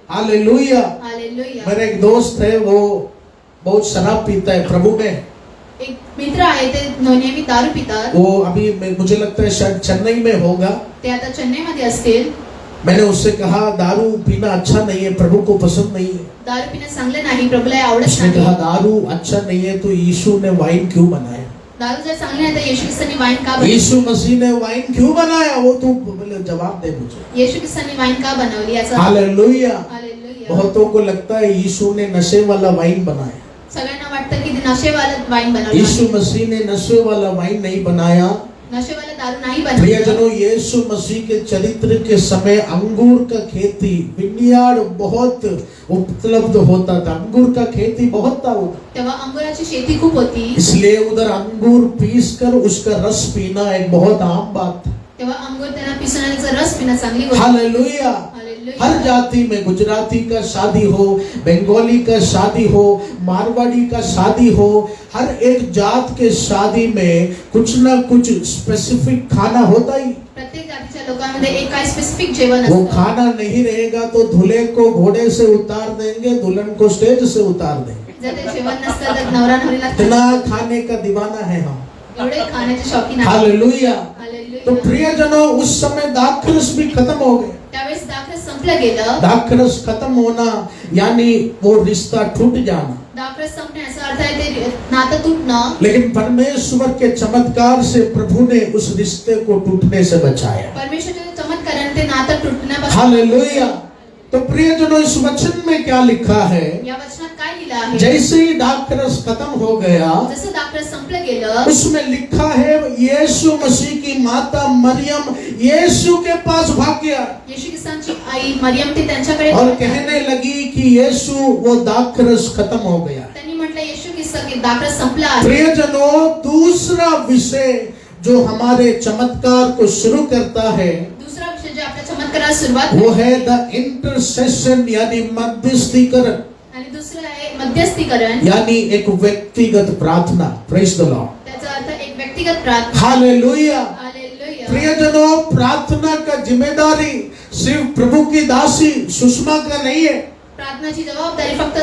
hallelujah. हालेलुया। मेरा एक दोस्त है, वो बहुत शराब पीता है प्रभु में। एक मित्र आहे, ते नेहमी दारू पितात। वो अभी मुझे लगता है शायद चेन्नई में होगा। ते आता चेन्नईमध्ये असतील। मैंने उससे कहा, दारू पीना अच्छा नहीं है, प्रभु को पसंद नहीं है। दारू पिणं चांगलं नाही, प्रभूला आवडत उसने कहा, नाही। दारू अच्छा नहीं है तो यीशु ने वाइन क्यों बनाया? दारू जर चांगली नाही तर येशू ख्रिस्तांनी वाईन का बनवली? यीशु मसीह ने वाइन क्यों बनाया? वो तू बोले, जवाब दे मुझे। येशू ख्रिस्तांनी वाईन का बनवली याचा? हालेलुया। हालेलुया। बहुतों को लगता है यीशु ने नशे वाला वाइन बनाया। सगळ्यांना वाटतं की ते नशेवाला वाईन बनवलं। यीशु मसीह ने नशे वाला वाइन नहीं बनाया। नशेवाला दारू नाही बनवलं। प्रियजनों, यीशु मसीह के चरित्र के समय अंगूर का खेती, विनयार्ड बहुत उपलब्ध होता था। अंगूर का खेती बहुत था उधर, तेव्हा अंगुराची शेती खूप होती। इसलिए उधर अंगूर पीस कर उसका रस पीना एक बहुत आम बात था। तेव्हा अंगूर त्यांना पिसण्याचा रस पिणं चांगली गोष्ट। हालेलुया। हालेलुया। हर जाति में, गुजराती का शादी हो, बंगाली का शादी हो, मारवाड़ी का शादी हो, हर एक जात के शादी में कुछ ना कुछ स्पेसिफिक खाना होता ही। प्रत्येक जातीच्या लोकांमध्ये एक काही स्पेसिफिक जेवण वो असतं। खाना नहीं रहेगा तो दूल्हे को घोड़े से उतार देंगे, दुल्हन को स्टेज से उतार देंगे। जर ते जेवण नसतं तर नवरा नवरीला इतना खाने का दीवाना है हम। एवढे खाण्याचे शौकीन आहेत। हालेलुया। हालेलुया। तो प्रियजनों, उस समय दाखरस भी खत्म हो गए। त्यावेळेस दाखरस संपलं गेलं। दाखरस खत्म होना यानी वो रिश्ता टूट जाना। दाखरस संपण्याचा अर्थ आहे ते नातं तुटणं। लेकिन परमेश्वर के चमत्कार से प्रभु ने उस रिश्ते को टूटने से बचाया। परमेश्वराच्या चमत्काराने ते नातं तुटण्यापासून। हालेलुया। तो प्रियजनों, इस वचन में क्या लिखा है? या वचनात काय लिहिलं आहे? जैसे ही दाखरस खत्म हो गया, जसं दाखरस संपलं गेलं, उसमें लिखा है यीशु मसीह की माता मरियम यीशु के पास भाग गया येशू ख्रिस्तांची आई मरियम ती त्यांच्याकडे और कहने लगी कि यीशु, वो दाखरस खत्म हो गया। त्यांनी म्हटलं येशू ख्रिस्त की दाखरस संपला आहे। प्रियजनों, दूसरा विषय जो हमारे चमत्कार को शुरू करता है, दुसरा विषय जो आपल्या चमत्काराला सुरुवात वो है द इंटरसेशन यानी मध्यस्थीकरण, आणि दुसरं आहे मध्यस्थीकरण, यानी एक व्यक्तिगत प्रार्थना। Praise the Lord. त्याचा अर्थ एक व्यक्तिगत प्रार्थना। हालेलुया। हालेलुया। प्रियजनों, प्रार्थना का जिम्मेदारी सिर्फ प्रभू की दासी सुषमा का नहीं है। प्रार्थनाची जबाबदारी फक्त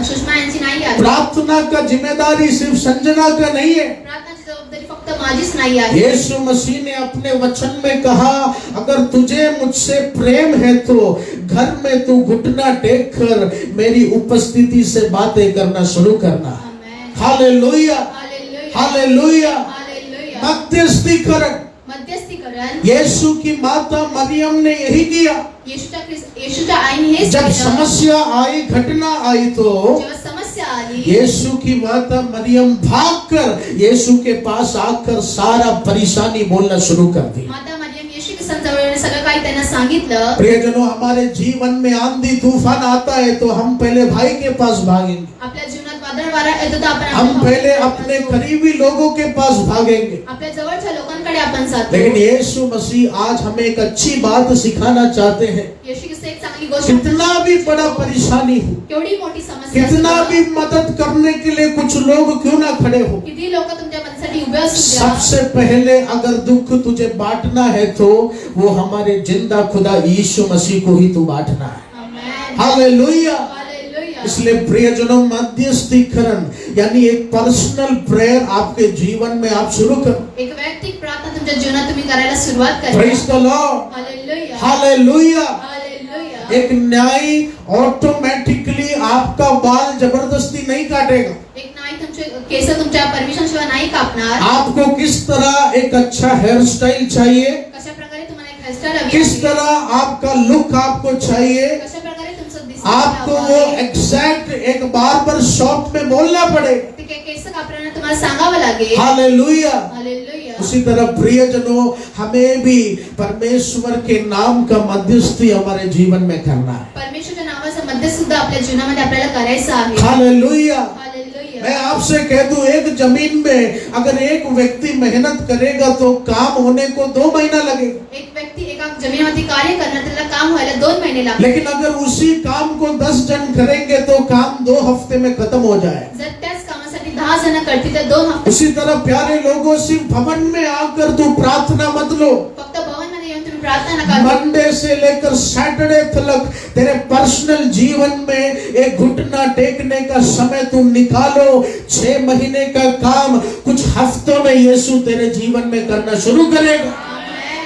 सुषमा यांची नाही आहे। प्रार्थना का जिम्मेदारी सिर्फ संजना का नहीं है। प्रार्थनाची जबाबदारी फक्त माझीच नाही आहे। यीशु मसीह ने अपने वचन में कहा, अगर तुझे मुझसे प्रेम है तो घर में तू घुटना टेक कर मेरी उपस्थिति से बातें करना शुरू करना। Amen. Hallelujah, hallelujah, hallelujah. Hallelujah. मध्यस्थीकरण, मध्यस्थीकरण यीशु की माता मरियम ने यही किया। येशूच्या आईने हेच जब केलं। समस्या आई, घटना आई तो जेव्हा समस्या आली, यीशु की माता मरियम भागकर यीशु के पास आकर सारा परेशानी बोलना शुरू कर दी। माता मरियम येशू के जवळ येऊन सगळं काही त्यांना सांगितलं। प्रियजनों, हमारे जीवन में आंधी तूफान आता है तो हम पहले भाई के पास भागेंगे। आपल्या जीवनात वादळ वारा येतो तर आपण हम पहले अपने करीबी लोगों के पास भागेंगे। आपल्या जवळच्या लोकांकडे आपण जातो। लेकिन यीशु मसीह आज हमें एक अच्छी बात सिखाना चाहते हैं। येशू ख्रिस्त एक चांगली गोष्ट, कितना भी बड़ा परेशानी हो, केवढी मोठी समस्या कितना असो, भी मदद करने के लिए कुछ लोग क्यों ना खड़े हो, किती लोक तुमच्या मदतीसाठी उभे असू द्या, सबसे पहले अगर दुख तुझे बांटना है तो वो हमारे जिंदा खुदा यीशु मसीह को ही तू बांटना है। आमेन। हालेलुया। हालेलुया। इसलिए प्रियजनों, मध्यस्थीकरण यानी एक पर्सनल प्रेयर आपके जीवन में आप शुरू करो। एक वैयक्तिक प्रार्थना तुमच्या जीवनात तुम्ही करायला सुरुवात करा। Praise the Lord, hallelujah, hallelujah. Hallelujah. एक न्यायी ऑटोमेटिकली आपका बाल जबरदस्ती नहीं काटेगा। एक नाही तुमचे केस तुमच्या परमिशन शिवाय नाही कापणार। आपको किस तरह एक अच्छा हेयर स्टाइल चाहिए, कशा प्रकारे तुम्हाला एक हेअरस्टाईल हवी किस आहे, तरह आपका लुक आपको चाहिए, कशा प्रकारे तुमचं दिसणं आपको हवं वो आहे, एग्जैक्ट एक बार्बर शॉप में बोलना पड़ेगा। ते केस कापताना तुम्हाला सांगावं लागेल। हालेलुया। हालेलुया। उसी तरह प्रियजनों, हमें भी परमेश्वर के नाम का मध्यस्थी हमारे जीवन में करना है। परमेश्वरच्या नावाचं मध्य सुद्धा आपल्या जीवनामध्ये आपल्याला करायचं आहे। हालेलुया। हालेलुया। मैं आपसे कह दूं, एक जमीन में अगर एक व्यक्ति मेहनत करेगा तो काम होने को 2 महीना लगेगा। एक व्यक्ती एका जमिनीमध्ये कार्य करणार, त्याला काम व्हायला 2 महिने लागतात। लेकिन अगर उसी काम को 10 जन करेंगे तो काम 2 हफ्ते में खत्म हो जाए। जर त्याच कामासाठी 10 जण करतील तर 2 हफ्ते। उसी तरह प्यारे लोगों, सिर्फ भवन में आकर तू प्रार्थना मत लो। फक्त भवनमध्ये येऊन तुम्ही प्रार्थना नका करू। मंडे से लेकर सैटरडे तक तेरे पर्सनल जीवन में एक घुटना टेकने का समय तुम निकालो। 6 महीने का काम कुछ हफ्तों में यीशु तेरे जीवन में करना शुरू करेगा,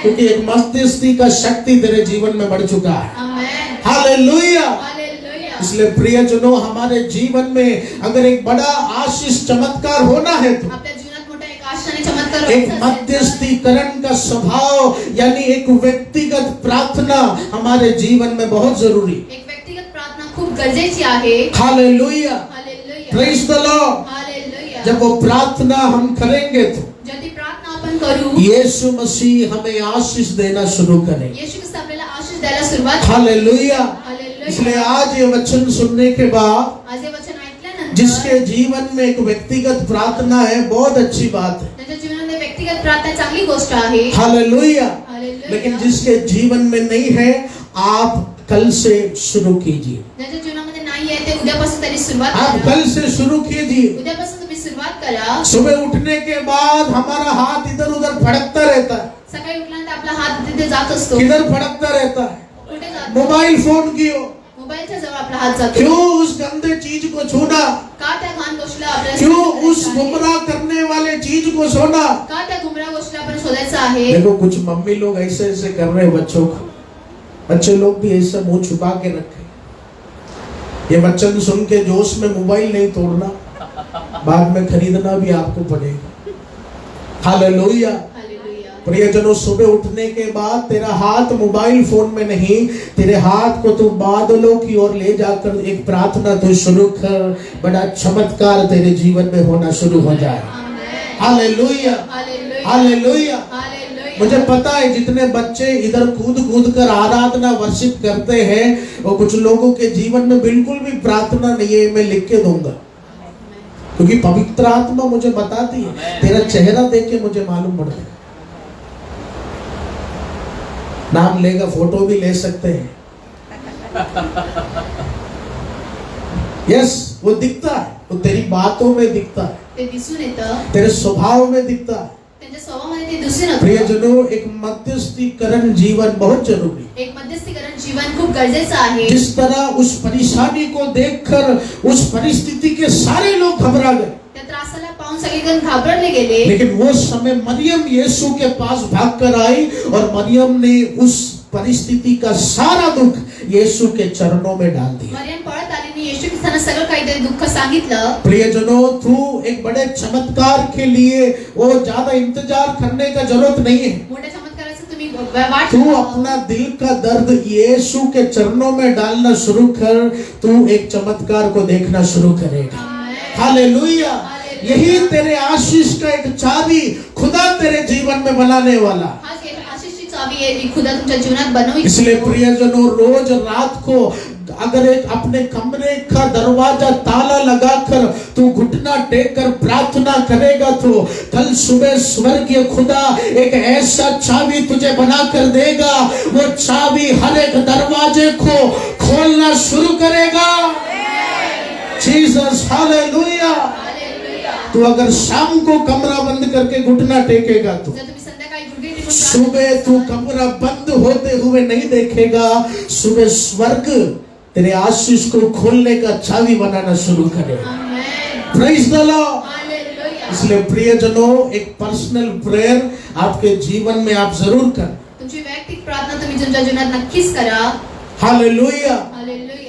क्योंकि एक मध्यस्थी का शक्ति तेरे जीवन में बढ़ चुका है। आमेन। हालेलुया। हालेलुया। इसलिए प्रियजनों, हमारे जीवन में अगर एक बड़ा आशीष चमत्कार होना है तो आपल्या जीवनात मोठा एक आशा आणि चमत्कार एक व्हायचा असेल तर मध्यस्थीकरण का स्वभाव यानी एक व्यक्तिगत प्रार्थना हमारे जीवन में बहुत जरूरी। एक व्यक्तिगत प्रार्थना खूप गरजेची आहे। Hallelujah, hallelujah. Praise the Lord. Hallelujah. जब वो प्रार्थना हम करेंगे तो जब ती प्रार्थना आपण करू, यीशु मसीह हमें आशीष देना शुरू करेंगे। येशू ख्रिस्त आपल्याला आशीष द्यायला सुरुवात। हालेलुया। हालेलुया। इसलिए आज ये वचन सुनने के बाद आज हे वचन ऐकल्यानंतर जिसके जीवन में एक व्यक्तिगत प्रार्थना है, बहुत अच्छी बात है। त्याच्या जीवनामध्ये व्यक्तिगत प्रार्थना चांगली गोष्ट आहे। हालेलुया। हालेलुया। लेकिन जिसके जीवन में नहीं है, आप कल से शुरू कीजिए। ज्याच्या जीवनामध्ये नाही आहे ते उद्यापासून त्यांनी सुरुवात आप करा। कल से शुरू कीजिए। उद्यापासून तुम्ही सुरुवात करा। सुबह उठने के बाद हमारा हाथ इधर उधर फड़कता रहता है। सकाळी उठल्यानंतर आपला हात तिथे जात असतो। किधर फड़कता रहता है? कुठे जातो? मोबाइल फोन की ओर। मोबाईलच्या जवळ आपला हात जातो। क्यों उस गंदे चीज को छूना? का त्या घाण गोष्टीला आपल्याला क्यों शोधायचं उस आहे? गुमराह करने वाले चीज को छोड़ा? का त्या गुमराह गोष्टीला आपण शोधायचं आहे? देखो, कुछ मम्मी लोग ऐसे ऐसे कर रहे हैं बच्चों को। बच्चे लोग भी ऐसा मुंह छुपा के रखे। ये वचन सुन के जोश में मोबाइल नहीं तोड़ना, बाद में खरीदना भी आपको पड़ेगा। हालेलुया। हालेलुया। प्रियजनों, सुबह उठने के बाद तेरा हाथ मोबाइल फोन में नहीं, तेरे हाथ को तू बादलों की ओर ले जाकर एक प्रार्थना तो शुरू कर। बड़ा चमत्कार तेरे जीवन में होना शुरू हो जाए। Amen. Hallelujah, hallelujah. Hallelujah. Hallelujah. मुझे पता है जितने बच्चे इधर कूद कूद कर आराधना वर्शिप करते हैं, वो कुछ लोगों के जीवन में बिल्कुल भी प्रार्थना नहीं है। मैं लिख के दूंगा, क्योंकि पवित्र आत्मा मुझे बताती है। तेरा चेहरा देख के मुझे मालूम पड़ता है। नाम लेगा, फोटो भी ले सकते हैं। यस, वो दिखता है, वो तेरी बातों में दिखता है, ते दिसून येतं, तेरे स्वभाव में दिखता है। त्यांच्या स्वभावामध्ये ते दुसरे नव्हते. प्रियजनों, एक मध्यस्थीकरण जीवन बहुत जरूरी है. एक मध्यस्थीकरण जीवन खूप गरजेचं आहे. जिस तरह उस परेशानी को देखकर उस परिस्थिति के सारे लोग घबरा गए, त्या त्रासाला पाहून सगळेजण घाबरले गेले. लेकिन वो समय मरियम यीशु के पास भागकर आई और मरियम ने उस परिस्थिति का सारा दुख यीशु के चरणों में डाल दिया. मरियम पळत आली आणि येशू ख्रिस्तांना सगळं काहीतरी दुःख सांगितलं. प्रियजनों, तू एक बड़े चमत्कार के लिए वो ज्यादा इंतजार करने का जरूरत नहीं है. मोठ्या चमत्काराचं तुम्ही वाट तू अपना दिल का दर्द यीशु के चरणों में डालना शुरू कर, तू एक चमत्कार को देखना शुरू करेगा. हालेलुया. यही तेरे आशीष का एक चाबी खुदा तेरे जीवन में बनाने वाला. हाच एक आशीषची चावी आहे जी खुदा तुमच्या जीवनात बनवू इच्छितो. इसलिए प्रियजनों, रोज रात को अगर एक अपने कमरे का दरवाजा ताला लगाकर तू घुटना टेक कर प्रार्थना करेगा तो कल सुबह स्वर्गीय खुदा एक ऐसा चाबी तुझे बना कर देगा. वो चाबी हर एक दरवाजे को खोलना शुरू करेगा. Jesus, hallelujah. तू अगर शाम को कमरा बंद करके घुटना टेकेगा तो जर तुम्ही संध्याकाळी गुडघे टेकून सुबह तू कमरा बंद होते हुए नहीं देखेगा. सुबह स्वर्ग तेरे आशीष को खोलने का चाबी बनाना शुरू करेगा. Amen. Praise the Lord. Hallelujah. इसलिए प्रियजनों, एक पर्सनल प्रेयर आपके जीवन में आप जरूर कर. तुमची वैयक्तिक प्रार्थना तुम्ही तुमच्या जीवनात नक्कीच करा. हालेलुया. हालेलुया.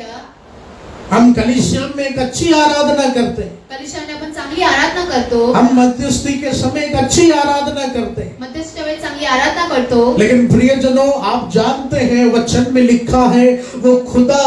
हम कलीसिया में एक अच्छी आराधना करते हैं. कलिशाने आपण चांगली आराधना करतो. हम मध्यस्थी के समय एक अच्छी आराधना करते हैं. मध्यस्थीच्या वेळी चांगली आराधना करतो. लेकिन प्रियजनों, आप जानते हैं वचन में लिखा है वो खुदा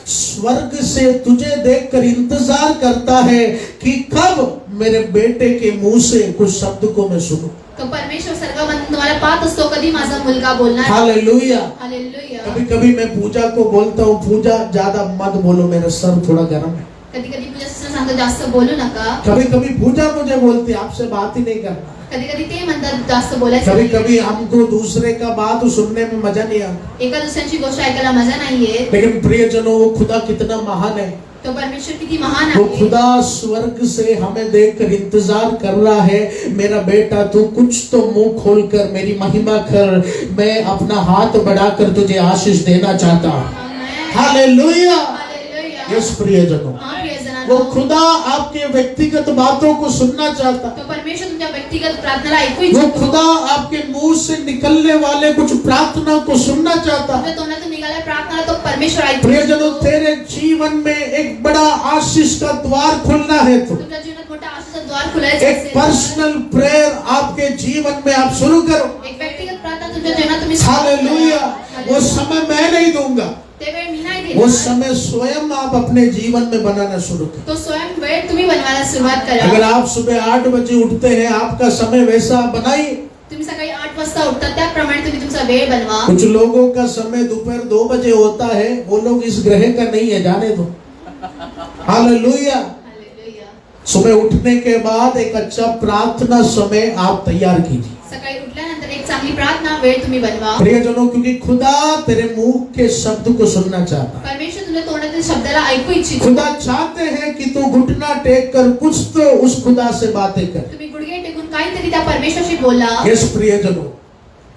स्वर्ग से तुझे देखकर इंतजार करता है कि कब मेरे बेटे के मुंह से कुछ शब्द को मैं सुनूं. तो परमेश्वर सर्वमंत तुम्हाला पाहत असतो कधी माझा मुलगा बोलणार. हालेलुया. हालेलुया. कभी कभी मैं पूजा को बोलता हूँ, पूजा ज्यादा मत बोलो, मेरा सर थोड़ा गर्म है. कधी कधी पूजा सिस्टर सांगतो जास्त बोलू नका. कभी कभी पूजा मुझे बोलती है आपसे बात ही नहीं करना. कधी कधी ते म्हणतात जास्त बोलायचं कभी नाही. कभी हमको दूसरे का बात सुनने में मजा नहीं आता. एका दुसऱ्यांची गोष्ट ऐकायला मजा नाहीये. लेकिन प्रियजनों, वो खुदा कितना महान है. तो परमेश्वर किती महान वो आहे. खुदा स्वर्ग से हमें देखकर इंतजार कर रहा है. मेरा बेटा, तू कुछ तो मुंह खोलकर मेरी महिमा कर. मैं अपना हाथ बढ़ाकर तुझे आशीष देना चाहता हूँ. आमेन. हालेलुया. हालेलुया. यस प्रियजनों, हा प्रियजनांनो. वो खुदा आपके व्यक्तिगत बातों को सुनना चाहता है. तो परमेश्वर तुमच्या व्यक्तिगत प्रार्थनाला ऐकू वो इच्छितो. खुदा आपके मुंह से निकलने वाले कुछ प्रार्थना को सुनना चाहता है. तुमच्या तोंडातून निघालेल्या प्रार्थनाला तो परमेश्वर ऐकू प्रियजनों, इच्छितो. तेरे जीवन में एक बड़ा आशीष का द्वार खुलना है तो तुमच्या जीवनात मोठा आशीषाचा द्वार खुलायचं एक असेल. पर्सनल प्रेयर आपके जीवन में आप शुरू करो. एक व्यक्तिगत प्रार्थना तुमच्या जीवनात तुम्ही हालेलुया. वो समय मैं नहीं दूंगा, ते वेळ मी नाही वो देणार. समय स्वयं आप अपने जीवन में बनाना शुरू करो. तो स्वयं वेळ तुम्ही बनवायला सुरुवात करा. अगर आप सुबह 8 बजे उठते हैं, आपका समय वैसा बनाइए. तुम्ही सकाळी 8 वाजता उठता त्याप्रमाणे तुम्ही तुमचा वेळ बनवा. कुछ लोगों का समय दोपहर 2 बजे होता है, वो लोग इस ग्रह का नहीं है, जाने दो. हालेलुया. हालेलुया. सुबह उठने के बाद एक अच्छा प्रार्थना समय आप तैयार कीजिए. सकाळी उठल्यानंतर एक चांगली प्रार्थना वेळ तुम्ही बनवा. प्रियजनों, क्योंकि खुदा तेरे मुंह के शब्द को सुनना चाहता है. परमेश्वर तुमच्या तोंडातील शब्दाला ऐकू इच्छितो. खुदा चाहते हैं कि तू घुटना टेक कर कुछ तो उस खुदा से बातें कर. तुम्ही गुडघे टेकून काहीतरी त्या परमेश्वरशी बोला. यस प्रियजनों,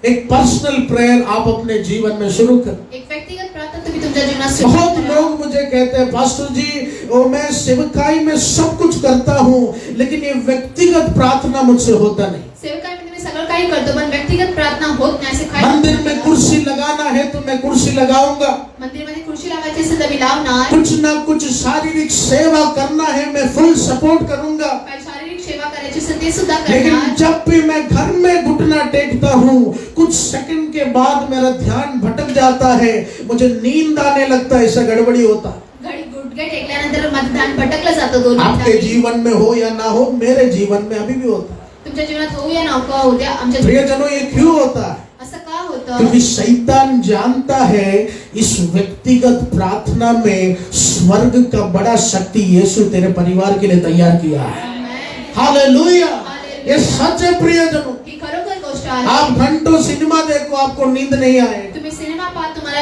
एक पर्सनल प्रेयर आप अपने जीवन में शुरू कर. एक व्यक्तिगत प्रार्थना तुम्ही तुमच्या जीवनात सुरू बहुत करा. लोग मुझे कहते हैं, पास्टर जी, ओ मैं सेवकाई में सब कुछ करता हूँ, लेकिन ये व्यक्तिगत प्रार्थना मुझसे होता नहीं. सेवकाईमध्ये मी सगळं काही करतो पण व्यक्तिगत प्रार्थना होत नाही. असे काही मंदिर में कुर्सी लगाना है तो मैं कुर्सी लगाऊंगा. मंदिरमध्ये खुर्ची लावायची असेल तर मी लावणार. कुछ ना कुछ शारीरिक सेवा करना है, मैं फुल सपोर्ट करूंगा. काही शारीरिक सेवा करायची असेल ते सुद्धा लेकिन करणार. जब भी मैं घर में घुटना टेकता हूँ, कुछ सेकंड के बाद मेरा ध्यान भटक जाता है, मुझे नींद आने लगता है, ऐसा गड़बड़ी होता है. घडी गुडघे टेकल्यानंतर माझं ध्यान भटकलं जातं 2 आपके मिनिटांनी. जीवन में हो या ना हो, मेरे जीवन में अभी भी होता है. तुमच्या जीवनात होऊ या नको होऊ द्या. आमच्या प्रियजनों, ये क्यों होता है? असं का होतं? क्योंकि शैतान जानता है इस व्यक्तिगत प्रार्थना में स्वर्ग का बड़ा शक्ति यीशु तेरे परिवार के लिए तैयार किया है. आमेन. हालेलुया. ये सच है प्रियजनों. ही खरोखर गोष्ट आहे. आप घंटों सिनेमा देखो, आपको नींद नहीं आए. तुम्ही सिनेमा पहा, तुम्हाला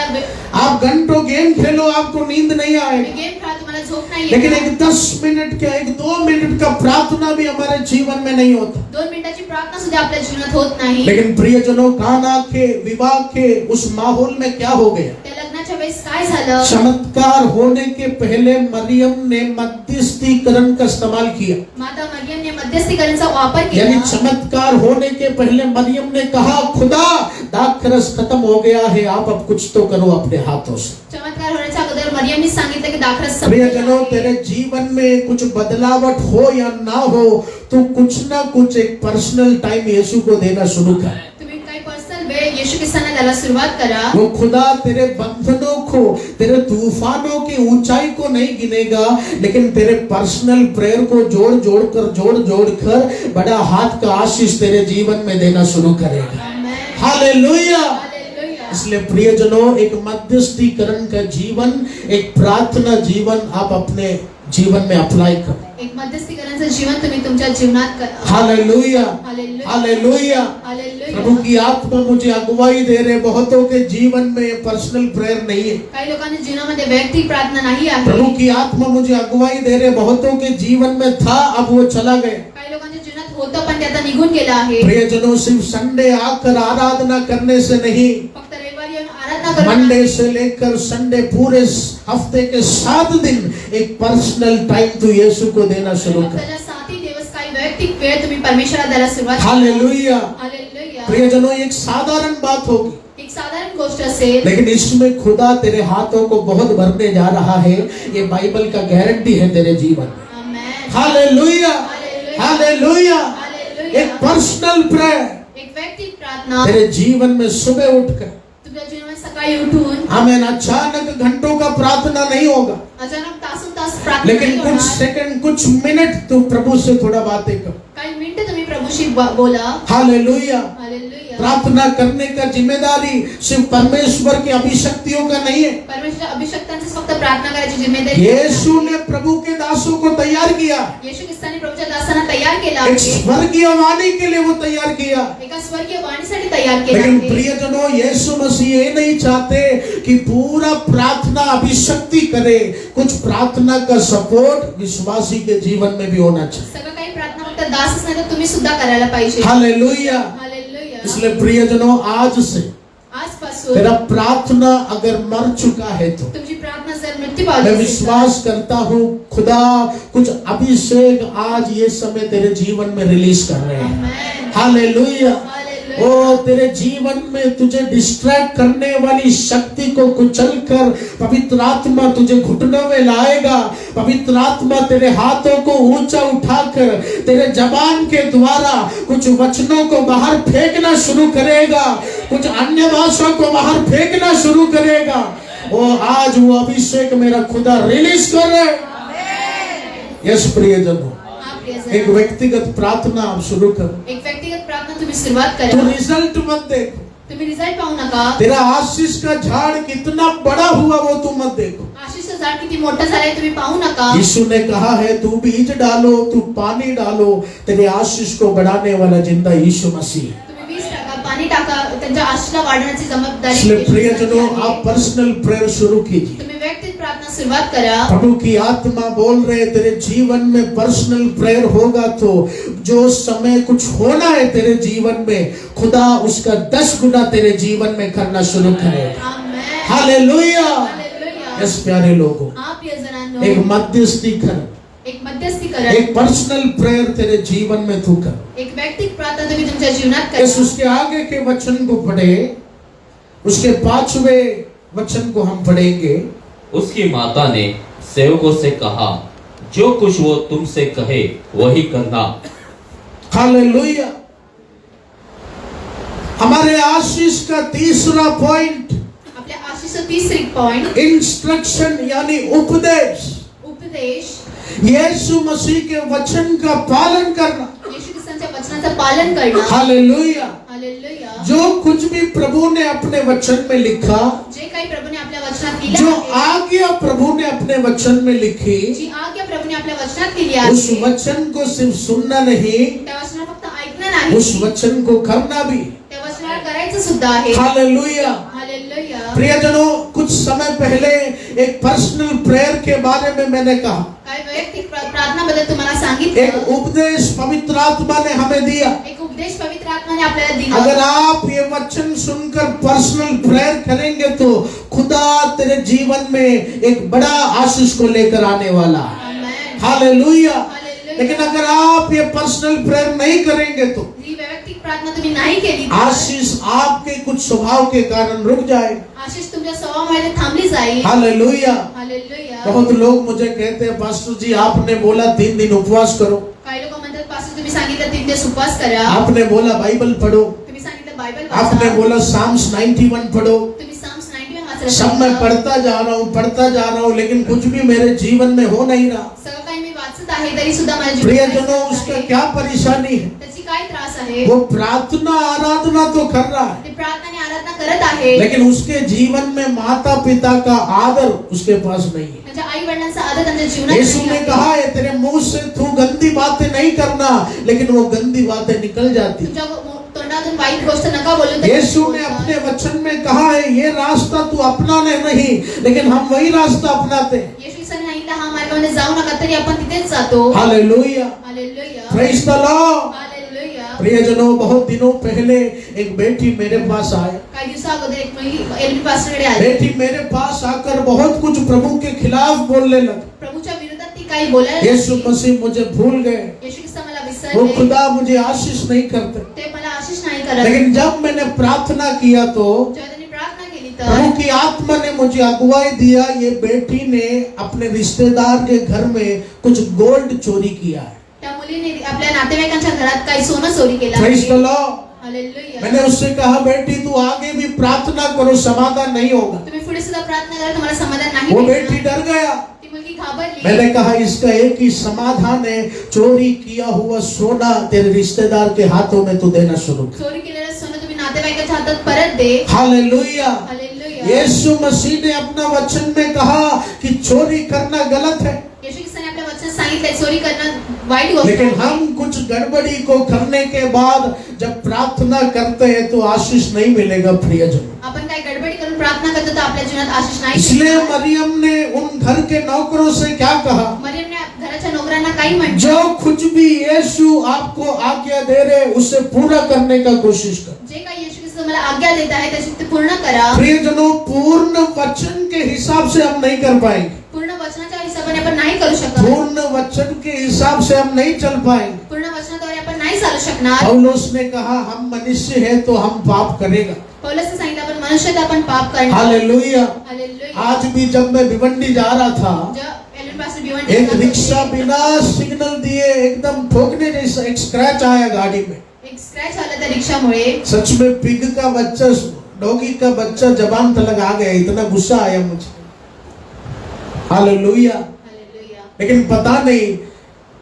आप घंटों गेम खेलो, आपको नींद नहीं आए. तुम्ही गेम खेळा, तुम्हाला झोप नाही लेकिन येत. एक 10 मिनट का, एक 2 मिनट का प्रार्थना भी हमारे जीवन में नहीं होता. 2 मिनिटाची प्रार्थना सुद्धा आपल्या जीवनात होत नाही. लेकिन प्रियजनों, काना के विवाह के उस माहौल में क्या हो गया? त्या लग्नाच्या वेळेस काय झालं? चमत्कार होने के पहले मरियम ने मध्यस्थीकरण का इस्तेमाल किया. माता मरियम ने मध्यस्थीकरणचा वापर केला. यानी चमत्कार होने के पहले मरियम ने कहा, खुदा दाखरस खत्म हो गया है, आप अब कुछ तो करो अपने हाथों से. चमत्कार होण्याच्या अगोदर मरियमने सांगितलं की दाखरस प्रियजनों, तेरे जीवन में कुछ बदलावट हो या ना हो, तू कुछ ना कुछ एक पर्सनल टाइम यीशु को देना शुरू कर. तुम्ही काही पर्सनल वेळ येशू ख्रिस्तांना द्यायला सुरुवात करा. वो खुदा तेरे बंधनों को, तेरे तूफानों की ऊंचाई को नहीं गिनेगा, लेकिन तेरे पर्सनल प्रेयर को जोड़ जोड़ कर बड़ा हाथ का आशीष तेरे जीवन में देना शुरू करेगा. आमेन. हालेलुया. हालेलुया. इसलिए प्रियजनों, एक मध्यस्थीकरण का जीवन, एक प्रार्थना जीवन आप अपने जीवन में अप्लाई करो. एक मध्यस्थीकरणाचं जीवन तुम्ही तुमच्या जीवनात करा. हालेलुया. हालेलुया. हालेलुया. हालेलुया. प्रभु की आत्मा मुझे अगुवाई दे रहे, बहुतों के जीवन में पर्सनल प्रेयर नहीं है. काही लोकांच्या जीवनामध्ये वैयक्तिक प्रार्थना नाही आहे. प्रभु की आत्मा मुझे अगुवाई दे रहे, बहुतों के जीवन में था, अब वो चला गया. काही लोकांच्या जीवनात होतं पण ते आता निघून गेला आहे. प्रियजनों, सिर्फ संडे आकर आराधना करने से नहीं, फक्त रविवारी येऊन आराधना करून मंडे से लेकर संडे पूरे हफ्ते के 7 दिन एक पर्सनल टाइम तू यीशु को देना शुरू कर. त्याच्या 7 दिवस काही वैयक्तिक वेळ तुम्ही परमेश्वराला द्यायला सुरुवात करा. हालेलुया. हालेलुया. प्रियजनों, एक साधारण बात होगी, एक साधारण गोष्ट असेल, लेकिन इसमें खुदा तेरे हाथों को बहुत भरने जा रहा है. ये बाइबल का गारंटी है तेरे जीवन में. आमेन. हालेलुया. हालेलुया. हालेलुया. हालेलुया. एक पर्सनल प्रेयर एक वैयक्तिक प्रार्थना तेरे जीवन में सुबह उठकर, तुमच्या जीवनात सकाळी उठून आमेन, अचानक घंटों का प्रार्थना नहीं होगा, अचानक तासों तास प्रार्थना लेकिन नाही कुछ होणार. सेकंड, कुछ मिनट तू प्रभु से थोड़ा बातें कर. काही मिनिटं तुम्ही प्रभूशी बोला. हालेलुया. हालेलुया. प्रार्थना करने का जिम्मेदारी सिर्फ परमेश्वर की अभिशक्तियों का नहीं है. परमेश्वर अभिषक्तांची फक्त प्रार्थना करायची जिम्मेदारी यीशु ने प्रभु के दासों को तैयार किया, येशू ख्रिस्ताने प्रभूच्या दासांना तयार केला एक आहे. स्वर्गीय वाणी के लिए वो तैयार किया. एका स्वर्गीय वाणीसाठी तयार केला लेकिन आहे. प्रियजनों, यीशु मसीह ये नहीं चाहते कि पूरा प्रार्थना अभिशक्ति करे. कुछ प्रार्थना का सपोर्ट विश्वासी के जीवन में भी होना चाहिए. सगळं काही प्रार्थना फक्त दासच नाही तर तुम्ही सुद्धा करायला पाहिजे. हालेलुया. हालेलुया. इसलिए प्रियजनों, आज से आजपासून तेरा प्रार्थना अगर मर चुका है तो तुमची प्रार्थना जर मृत्यू मैं पावली विश्वास करता हूँ खुदा कुछ अभिषेक आज ये समय तेरे जीवन में रिलीज कर रहे हैं. आमेन. हालेलुया. हालेलुया. ओ तेरे जीवन में तुझे डिस्ट्रैक्ट करने वाली शक्ति को कुचलकर पवित्र आत्मा तुझे घुटनों में लाएगा. पवित्र आत्मा तेरे हाथों को ऊंचा उठाकर तेरे जबान के द्वारा कुछ वचनों को बाहर फेंकना शुरू करेगा, कुछ अन्य भाषा को बाहर फेंकना शुरू करेगा. ओ आज वो अभिषेक मेरा खुदा रिलीज कर रहे. यस प्रियजनों, एक व्यक्तिगत प्रार्थना आप शुरू करो. एक व्यक्तिगत प्रार्थना तुम्ही सुरुवात तू करा. रिजल्ट मत देखो, तुम्ही रिझल्ट पाहू नका. तेरा आशीष का झाड़ कितना बड़ा हुआ वो तू मत देखो. आशीषचं झाड किती मोठं झालंय तुम्ही पाहू नका. यीशु ने कहा है, तू बीज डालो, तू पानी डालो, तेरे आशीष को बढ़ाने वाला जिंदा यीशु मसीह. तुम्ही बीज टाका, पाणी टाका, त्यांच्या आशीषला वाढवण्याची जबाबदारी इसलिए येशू प्रियजनों, ख्रिस्ताची आहे. आप पर्सनल प्रेयर शुरू कीजिए. तुम्ही व्यक्तिगत प्रार्थना सुरुवात करा. प्रभु की आत्मा बोल रहे, तेरे जीवन में पर्सनल प्रेयर होगा तो जो समय कुछ होना है तेरे जीवन में, खुदा उसका 10 गुना तेरे जीवन में करना शुरू करेगा. आमेन. हालेलुया. हालेलुया. यस प्यारे लोगों, आप प्रियजनांनो, एक मध्यस्थीकरण, एक मध्यस्थीकरण, एक पर्सनल प्रेयर तेरे जीवन में तू कर. एक व्यक्तिगत प्रार्थना तुम्ही तुमच्या जीवनात इस करा. उसके आगे के वचन को पढ़े, उसके 5वें वचन को हम पढ़ेंगे. उसकी माता ने सेवकों से कहा, जो कुछ वो तुमसे कहे वही करना. हालेलुया. हमारे आशीष का तीसरा पॉइंट, आपल्या आशीषचं तिसरी पॉइंट, इंस्ट्रक्शन यानी उपदेश. उपदेश. यीशु मसीह के वचन का पालन करना. येशू ख्रिस्तांच्या वचनाचं पालन करणं. हालेलुया. हालेलुया. जो कुछ भी प्रभु ने अपने वचन में लिखा, जे काही प्रभूने आपल्या वचनात लिहिलं जो आहे, आज्ञा प्रभु ने अपने वचन में लिखी, जी आज्ञा प्रभूने आपल्या वचनात केली उस आहे, वचन को सिर्फ सुनना नहीं, त्या वचनात फक्त ऐकणं नाही, उस वचन को करना भी. करायचं सुद्धा आहे. हालेलुया। हालेलुया. प्रियजनों, कुछ समय पहले एक पर्सनल प्रेयर के बारे में मैंने कहा, काय वैयक्तिक प्रार्थना बद्दल तुम्हाला एक सांगितलं. उपदेश पवित्र आत्मा ने हमें दिया। एक उपदेश पवित्र आत्माने आपल्याला दिला. अगर आप ये वचन सुनकर पर्सनल प्रेयर करेंगे तो खुदा तेरे जीवन में एक बड़ा आशीष को लेकर आने वाला है। आमेन. हालेलुया। हालेलुया. लेकिन अगर आप ये पर्सनल प्रेयर नहीं करेंगे तो ही वैयक्तिक प्रार्थना तुम्ही नाही केली तर आशीष आपके कुछ स्वभाव के कारण रुक जाए। आशीष तुमच्या स्वभावामध्ये थांबली जाईल. हालेलुया। हालेलुया. बहुत लोग मुझे कहते हैं, पास्टर जी आपने बोला 3 दिन उपवास करो, काही लोक म्हणतात पास्टर तुम्ही सांगितलं 3 दिवस उपवास करा. आपने बोला बाइबल पढ़ो, तुम्ही सांगितलं बायबल वाचा. आपने बोला साम्स 91 पढ़ो। तुम्ही साम्स 91 वाचलं. सब मैं पढ़ता जा रहा हूँ लेकिन कुछ भी मेरे जीवन में हो नहीं रहा। सगळं काही मी वाचत आहे तरी सुद्धा माझ्या प्रियजनों, जीवनात उसका आहे. क्या परेशानी है? त्याची काय त्रास आहे? वो प्रार्थना आराधना तो कर रहा है, ते प्रार्थना आणि आराधना करत आहे. लेकिन उसके जीवन में माता पिता का आदर उसके पास नहीं है। म्हणजे आई वडिलांचा आदर त्यांच्या जीवनात यीशु नाही ने आहे. कहा है, तेरे मुंह से तू गंदी बातें नहीं करना, लेकिन वो गंदी बातें निकल जाती। तुमच्या तोंडातून वाईट गोष्ट नका बोलू. यीशु ने अपने वचन में कहा है, ये रास्ता तू अपनाने नहीं, लेकिन हम वही रास्ता अपनाते हैं। येशू ख्रिस्ताने सांगितलं हा मार्गामध्ये जाऊ नका तरी आपण तिथेच जातो. Hallelujah. Hallelujah. Praise the Lord. Hallelujah. प्रियजनों, बहुत दिनों पहले एक बेटी मेरे पास आए। काही दिवसा अगोदर एक मुलगी एलबी पास्टरकडे आली. बेटी मेरे पास आकर बहुत कुछ प्रभु के खिलाफ बोलने लगी। प्रभूच्या विरोधात ती काही बोलायला यीशु लागली. मसीह मुझे भूल गए, येशू ख्रिस्त मला वो विसरले. खुदा मुझे आशीष नहीं करते। ते मला आशीष नाही करत. लेकिन जब मैंने प्रार्थना किया तो जेव्हा त्यांनी प्रार्थना केली तर प्रभु की आत्मा ने मुझे अगुवाई दिया, ये बेटी ने अपने रिश्तेदार के घर में कुछ गोल्ड चोरी किया है। त्या मुलीने आपल्या नातेवाईकांच्या घरात काही सोनं चोरी केलं प्रेज द आहे. लॉर्ड। हालेलुया. मैंने उससे कहा, बेटी तू आगे भी प्रार्थना करो, समाधान नहीं होगा। तुम्ही पुढे सुद्धा प्रार्थना करा तुम्हाला समाधान नाही वो भेटणार. बेटी डर गया। ती मुलगी घाबरली. मैंने कहा, इसका एक ही समाधान है, चोरी किया हुआ सोना तेरे रिश्तेदार के हाथों में तू देना शुरू कर। चोरी केलेलं सोनं तुम्ही नातेवाईकाच्या हातात परत दे. हालेलुया। हालेलुया. यीशु मसीह ने अपना वचन में कहा कि चोरी करना गलत है, येशू ख्रिस्ताने आपल्या वचनात सांगितलंय चोरी करणं वाईट गोष्ट लेकिन आहे. हम कुछ गड़बड़ी को करने के बाद जब प्रार्थना करते हैं तो आशीष नहीं मिलेगा। प्रियजन, आपण काय गडबडी करून प्रार्थना करतो तर आपल्या जीवनात आशीष नाही इसलिए भेटणार. मरियम ने उन घर के नौकरों से क्या कहा, मरियमने घराच्या नोकरांना काही म्हटलं, जो कुछ भी यीशु आपको आज्ञा दे रहे उसे पूरा करने का कोशिश कर। जे काही येशू ख्रिस्त मला आज्ञा देत आहे त्याची ते पूर्ण करा. प्रियजनों, पूर्ण वचन के हिसाब से हम नहीं कर पाएंगे, पूर्ण वचनाच्या हिशोबाने आपण नाही करू शकत. पूर्ण वचन के हिसाब से हम नहीं चल पाएंगे। पूर्ण वचनाद्वारे आपण नाही चालू शकणार. पौलुस ने कहा, हम मनुष्य हैं तो हम पाप करेगा। पौलुसने सांगितलं आपण मनुष्य तर आपण पाप करणार. हालेलुया। हालेलुया. आज भी जब मैं भिवंडी जा रहा था, जेव्हा एलबी पास्टर भिवंडी एक जात होते, रिक्शा बिना सिग्नल दिए एकदम ठोकने जैसा एक स्क्रैच आया गाड़ी में। एक स्क्रॅच आला त्या रिक्षामुळे. सच में पिग का बच्चा, डॉगी का बच्चा जबान तलक आ गया, इतना गुस्सा आया मुझे। हालेलुया। हालेलुया. लेकिन पता नहीं,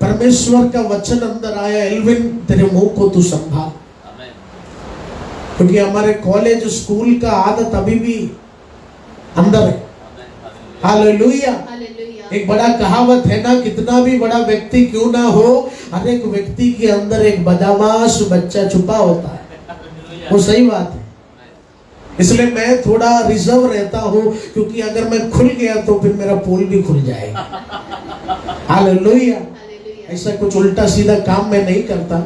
परमेश्वर का वचन अंदर आया, एल्विन तेरे मुंह को तू संभाल, क्योंकि हमारे कॉलेज स्कूल का आदत अभी भी अंदर है। हालेलुया। हालेलुया. एक बड़ा कहावत है ना, कितना भी बड़ा व्यक्ति क्यों ना हो, हर एक व्यक्ति के अंदर एक बदमाश बच्चा छुपा होता है। वो सही बात है। इसलिए मैं थोड़ा रिजर्व रहता हूँ, क्योंकि अगर मैं खुल गया तो फिर मेरा पोल भी खुल जाएगा। हालेलुया। हालेलुया. ऐसा कुछ उल्टा सीधा काम मैं नहीं करता,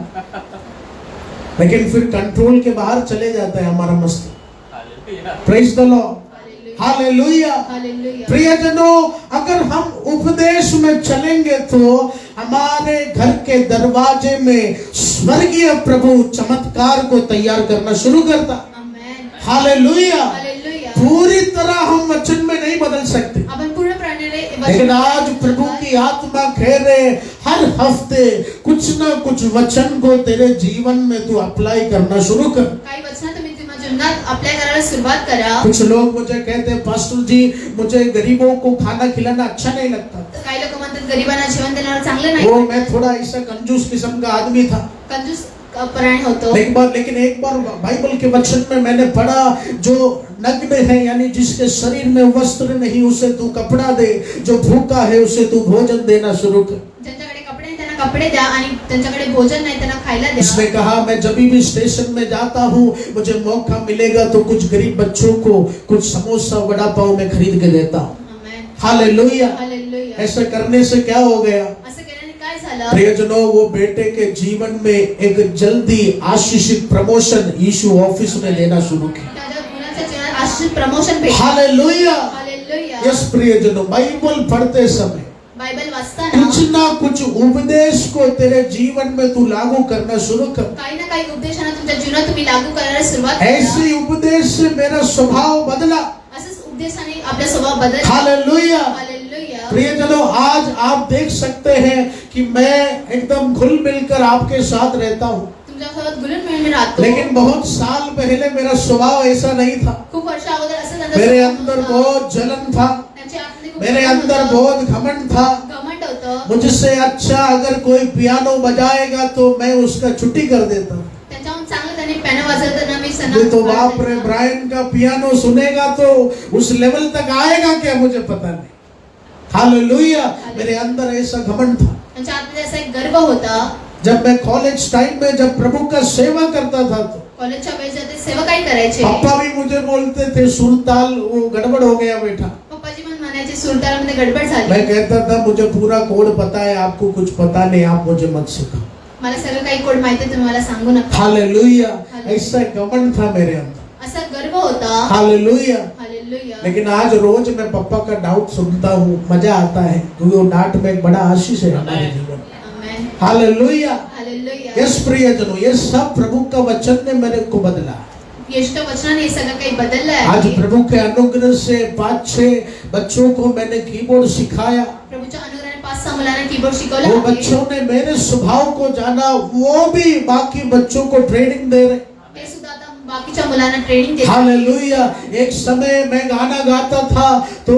लेकिन फिर कंट्रोल के बाहर चले जाता है हमारा मस्तिष्क। Praise the Lord. Hallelujah. Hallelujah. प्रियजनों, अगर हम उपदेश में चलेंगे तो हमारे घर के दरवाजे में स्वर्गीय प्रभु चमत्कार को तैयार करना शुरू करता। आमेन. हालेलुया। हालेलुया. पूरी तरह हम वचन में नहीं बदल सकते, आपण पूर्णपणे लेकिन आज प्रभु की आत्मा कह रहे, हर हफ्ते कुछ ना कुछ वचन को तेरे जीवन में तू अप्लाई करना शुरू कर। काही वचन तुम्ही तुमच्या जीवनात अप्लाय करायला सुरुवात करा. कुछ लोग मुझे कहते हैं, पास्टर जी मुझे गरीबों को खाना खिलाना अच्छा नहीं लगता। काही लोक म्हणतात गरिबांना जेवण देणं चांगलं नाही. वो मैं थोड़ा ऐसा कंजूस किस्म का आदमी था। कंजूस परायण होतो. लेकिन एक बार बाइबल के वचन में मैंने पढ़ा, जो नग्न है यानी जिसके शरीर में वस्त्र नहीं उसे तू कपड़ा दे, जो भूखा है उसे तू भोजन देना शुरू कर। ज्यांच्याकडे कपडे नाही त्यांना कपडे द्या आणि त्यांच्याकडे भोजन नाही त्यांना खायला इसने द्या. कहा मैं जब भी स्टेशन में जाता हूँ मुझे मौका मिलेगा तो कुछ गरीब बच्चों को कुछ समोसा वड़ा पाव में खरीद के देता हूँ. आमेन. हालेलुया. हालेलुया. ऐसा करने से क्या हो गया असं केल्याने काय झालं? प्रियजनों, वो बेटे के जीवन में एक जल्दी आशीषित प्रमोशन यीशु ऑफिस में देना शुरू किया. त्याच्या मुलाच्या जीवनात आशीष प्रमोशन भेटलं. हालेलुया. हालेलुया. यस प्रियजनों, बाइबल पढ़ते समय बायबल वाचताना कुछ ना कुछ उपदेश को तेरे जीवन में तू लागू करना शुरू कर. काही ना काही उपदेशांना तुमच्या जीवनात तुम्ही लागू करायला सुरुवात करा. ऐसे उपदेश से मेरा स्वभाव बदला. असंच उपदेशाने आपला स्वभाव बदल. हालेलुया. हालेलुया. प्रियजनों, आज आप देख सकते हैं कि मैं एकदम घुल मिलकर आपके साथ रहता हूँ, तुमच्यासोबत गुलून मिळून मी राहतो. लेकिन बहुत साल पहले मेरा स्वभाव ऐसा नहीं था. खूप वर्ष अगोदर असं त्यांचा मेरे स्वभाव अंदर होता. बहुत जलन था, त्यांच्या आतमध्ये खूप मेरे घमंड अंदर होतं. बहुत घमंड था. घमंड होतं. मुझसे अच्छा अगर कोई पियानो बजाएगा तो मैं उसका छुट्टी कर देता. त्याच्याहून चांगलं त्याने पियानो वाजवताना मी सनम ये तो बाप रे, ब्रायन का पियानो सुनेगा तो उस लेवल तक आएगा क्या मुझे पता नहीं. हालेलुया. मेरे अंदर ऐसा घमंड था. त्यांच्या आतमध्ये असा एक गर्व होता. जब मैं कॉलेज टाइम में जब प्रभु का सेवा करता था तो कॉलेजच्या वेळेस ते सेवा काय करायचे. पापा भी मुझे बोलते थे सुरताल वो गड़बड़ हो गया बेटा. पप्पाजी पण म्हणायचे सुरतालामध्ये गडबड झाली. मैं कहता था मुझे पूरा कोड पता है, आपको कुछ पता नहीं, आप मुझे मत सिखाओ. मला सगळं काही कोड माहिती आहे, तुम्ही मला सांगू नका. हालेलुया. ऐसा घमंड था मेरे अंदर. असा गर्व होता. हालेलुया. हालेलुया. लेकिन आज रोज मैं पापा का डाउट सुनता हूँ, मजा आता है, क्योंकि वो डांट में एक बड़ा आशीष है हमारे जीवन में. आमेन. हालेलुया. हालेलुया. यस प्रियजनों, ये सब प्रभु का वचन ने मेरे को बदला. येशूच्या वचनाने हे सगळं काही बदललं आज आहे. प्रभु के अनुग्रह से 5-6 बच्चों को मैंने कीबोर्ड सिखाया. प्रभूच्या अनुग्रहाने 5-6 मुलांना कीबोर्ड शिकवलं वो आहे. बच्चों ने मेरे स्वभाव को जाना, वो भी बाकी बच्चों को ट्रेनिंग दे रहे. ते सुद्धा आता बाकीच्या मुलांना ट्रेनिंग देतात. हालेलुया. एक समय मैं गाना गाता था तो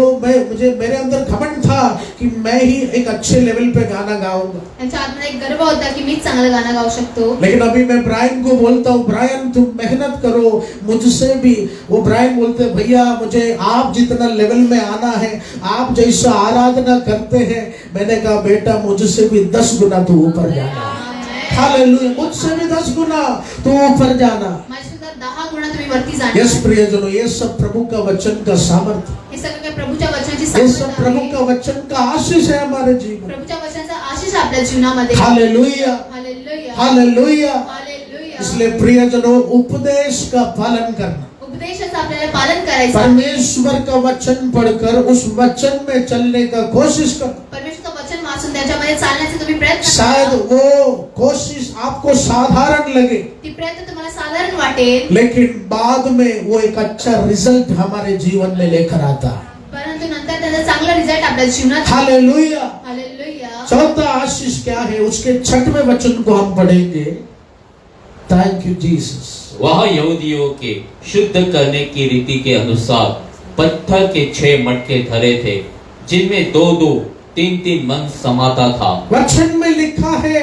मुझे मेरे अंदर घमंड था कि मैं ही एक अच्छे लेवल पे गाना गाऊंगा. त्यांच्या आतमध्ये एक गर्व होता की मीच चांगलं गाणं गाऊ शकतो. लेकिन अभी मैं ब्रायन को बोलता हूँ, ब्रायन तुम मेहनत करो मुझसे भी. वो ब्रायन बोलते भैया मुझे आप जितना लेवल में आना है, आप जैसा आराधना करते हैं. मैंने कहा बेटा मुझसे भी 10 गुना तू ऊपर जाना. हालेलुया. मुझसे भी 10 गुना तू ऊपर जाना. माझ्या सुद्धा 10 गुणा तुम्ही वरती जाणार. यस प्रियजनों, ये सब प्रभु का वचन का सामर्थ्य, हे सगळं काही प्रभूच्या वचनाची ये सामर्थ्य सब प्रभु आहे. का वचन का आशीष है हमारे जीवन. प्रभूच्या वचनाचा आशीष आपल्या जीवनामध्ये. हालेलुया. हालेलुया. हालेलुया. हालेलुया. इसलिए प्रियजनों, उपदेश का पालन करना, उपदेशाचं आपल्याला पालन करायचं. परमेश्वर का वचन पढ़कर उस वचन में चलने का कोशिश कर. परमेश्वरचं वचन वाचून त्याच्यामध्ये चालण्याचा तुम्ही प्रयत्न शायद करा. वो कोशिश आपको साधारण लगे, ती प्रयत्न तुम्हाला साधारण वाटेल, लेकिन बाद में वो एक अच्छा रिजल्ट हमारे जीवन में लेकर आता. परंतु नंतर त्याचा चांगला रिझल्ट आपल्या जीवनात. हालेलुया. हालेलुया. चौथा आशीष क्या है, उसके 6वें वचन को हम पढ़ेंगे. Thank you Jesus. वह यहूदियों के शुद्ध करने की रीति के अनुसार पत्थर के 6 मटके धरे थे, जिनमें 2-2, 3-3 मन समाता था. वचन में लिखा है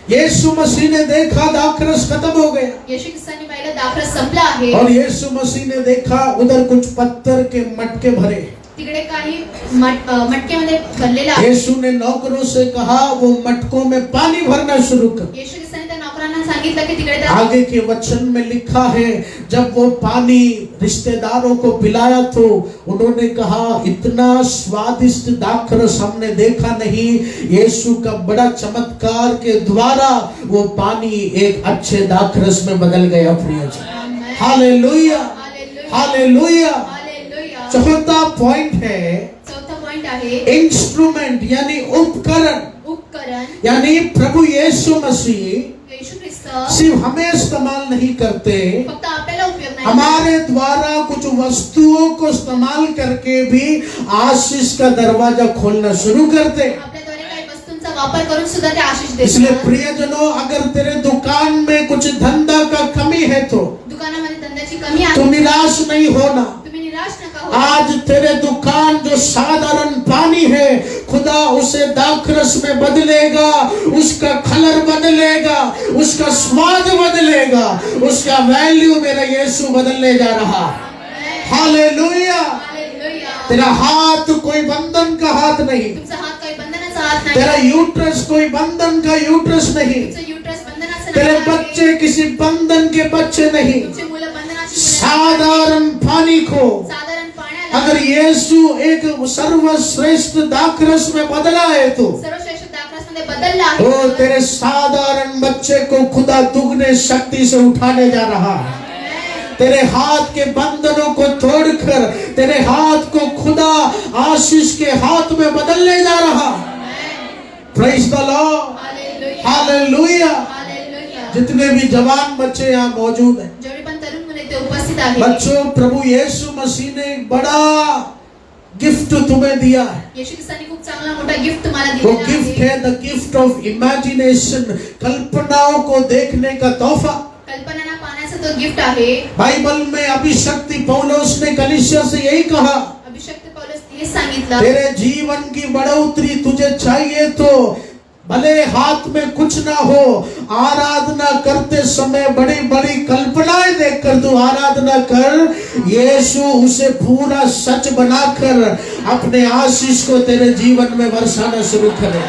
यीशु मसीह ने देखा दाखरस खत्म हो गया, येशू ख्रिस्तांनी पाहिलं दाखरस संपला आहे. और यीशु मसीह ने देखा उधर कुछ पत्थर के मटके भरे. तिकडे काही मटकेमध्ये भरलेला आहे. यीशु ने नौकरों से कहा वो मटकों में पानी भरना शुरू कर. येशू ख्रिस्तांनी त्या नोकरांना सांगितलं की तिकडे त्या आगे के वचन में लिखा है जब वो पानी रिश्तेदारों को पिलाया तो उन्होंने कहा इतना स्वादिष्ट दाखरस हमने देखा नहीं. यीशु का बड़ा चमत्कार के द्वारा वो पानी एक अच्छे दाखरस में बदल गया. प्रियजन, हालेलुया. हालेलुया. हालेलुया. चौथा पॉइंट है चौथा पॉइंट आहे इंस्ट्रूमेंट, यानी उपकरण. उपकरण. यानी प्रभु यीशु मसीह येशू ख्रिस्त सिर्फ हमें इस्तेमाल नहीं करते, फक्त आपल्याला उपयोग नाही. हमारे द्वारा कुछ वस्तुओं को इस्तेमाल करके भी आशीष का दरवाजा खोलना शुरू करते. आपल्याद्वारे काही वस्तूंचा वापर करून सुद्धा ते आशीष इसलिए देतात. प्रियजनों, अगर तेरे दुकान में कुछ धंधा का कमी है तो दुकानामध्ये धंद्याची कमी आहे, तू निराश नहीं होना. तुम्ही निराश नका हो. आज तेरे दुकान जो साधारण पानी है, खुदा उसे दाखरस में बदलेगा, उसका कलर बदलेगा, उसका स्वाद बदलेगा, उसका वैल्यू मेरा यीशु बदलने जा रहा. हालेलुया. हालेलुया. तेरा हाथ कोई बंधन का हाथ नहीं, तुमचा हात काही बंधनाचा हात नाही. तेरा यूट्रस कोई बंधन का यूट्रस नहीं, तुमचं युटरस बंधनाचं तेरे नाही आहे. बच्चे किसी बंधन के बच्चे नहीं। तुमची मुलं बंधनाची मुलं साधारण पानी को साधारण पाण्याला अगर यीशु एक सर्वश्रेष्ठ दाखरस में बदला है तो सर्वश्रेष्ठ दाखरसमध्ये बदलला आहे. वो तेरे साधारण बच्चे को खुदा दुगने शक्ति से उठाने जा रहा है। तेरे हाथ के बंधनों को तोड़कर तेरे हाथ को खुदा आशीष के हाथ में बदलने जा रहा है। Praise the Lord, hallelujah. Hallelujah. Hallelujah. जितने भी जवान बच्चे यहाँ मौजूद हैं, जेवढे पण तरुण मुले ते उपस्थित आहेत. बच्चों, प्रभु यीशु मसीह ने एक बड़ा गिफ्ट तुम्हें दिया है। येशू ख्रिस्ताने खूप चांगला मोठा गिफ्ट तुम्हाला वो दिलेला गिफ्ट आहे. है द गिफ्ट ऑफ इमेजिनेशन, कल्पनाओं को देखने का तोहफा। कल्पना पाण्याचा तो गिफ्ट आहे. बाइबल में अभिषक्ति पौलुस ने कलीसिया से यही कहा, अभिषक्त पौलुस हे सांगितलं, तेरे जीवन की बढ़ोतरी तुझे चाहिए तो भले हाथ में कुछ ना हो, आराधना करते समय बड़ी बड़ी कल्पनाएं देखकर तू आराधना कर। यीशु उसे पूरा सच बनाकर अपने आशीष को तेरे जीवन में बरसाना शुरू करे।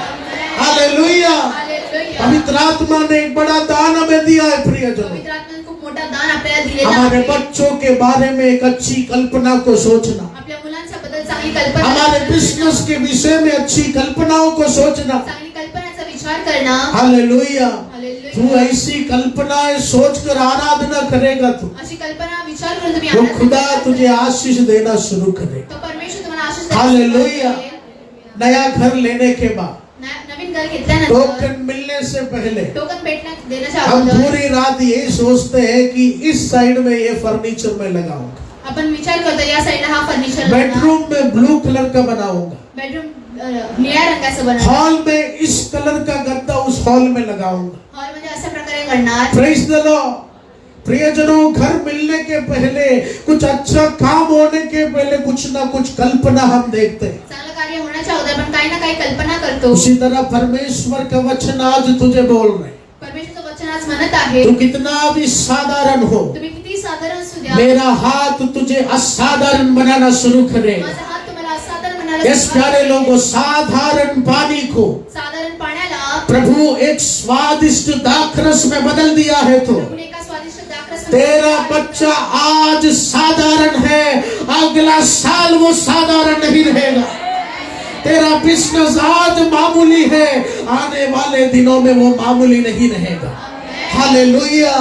हालेलुया। हालेलुया. पवित्र आत्मा ने एक बड़ा दान हमें दिया है प्रियजनों। पवित्र आत्म्याने खूप मोठा दान आपल्याला दिलेला हमारे आहे. बच्चों के बारे में एक अच्छी कल्पना को सोचना, आपल्या मुलांच्या बद्दल चांगली कल्पना हमारे करणं, बिजनेस के विषय में अच्छी कल्पनाओं को सोचना। चांगली कल्पनाचा विचार करणं. हालेलुया। हालेलुया. तू ऐसी कल्पनाएं सोचकर आराधना करेगा तो अशी कल्पना विचार करून तुम्ही वो आराधना खुदा कराल, तुझे आशीष देना शुरू करेगा। तो परमेश्वर तुम्हाला आशीष देण्यास हालेलुया। सुरुवात करेल. नया घर लेने के बाद, नवीन घर घेतल्यानंतर टोकन मिलने से पहले टोकन देण्याच्या हम अगोदर पूरी रात यही सोचते हैं कि इस साइड में ये फर्नीचर मैं लगाऊंगा, आपण विचार करतो या साईडला हा फर्निचर बेडरूम में ब्लू कलर का बनाऊंगा, बेडरूम निळ्या रंगाचं बनवणार, हॉल में इस कलर का गद्दा उस हॉल में लगाऊंगा। हॉल मध्ये अशा प्रकारे करणार. Praise the Lord. प्रियजनों, घर मिलने के पहले, कुछ अच्छा काम होने के पहले कुछ ना कुछ कल्पना हम देखते हैं। चांगलं कार्य होण्याच्या अगोदर आपण काही ना काही कल्पना करतो. उसी तरह परमेश्वर का वचन आज तुझे बोल रहे हैं, परमेश्वरचं वचन आज म्हणत आहे, तू कितना भी साधारण हो, तुम्ही किती साधारण असू द्या, मेरा हाथ तुझे असाधारण बनाना शुरू करेगा। माझा हात तुम्हाला असाधारण बनायला इस सुरुवात प्यारे करेल. लोगों, साधारण पानी को साधारण पाण्याला प्रभु एक स्वादिष्ट दाखरस में बदल दिया है तो प्रभूने एका स्वादिष्ट दाखरसमध्ये तेरा बच्चा आज साधारण है, अगला साल वो साधारण नहीं रहेगा। तेरा बिजनेस आज मामूली है, आने वाले दिनों में वो मामूली नहीं रहेगा। हालेलुया।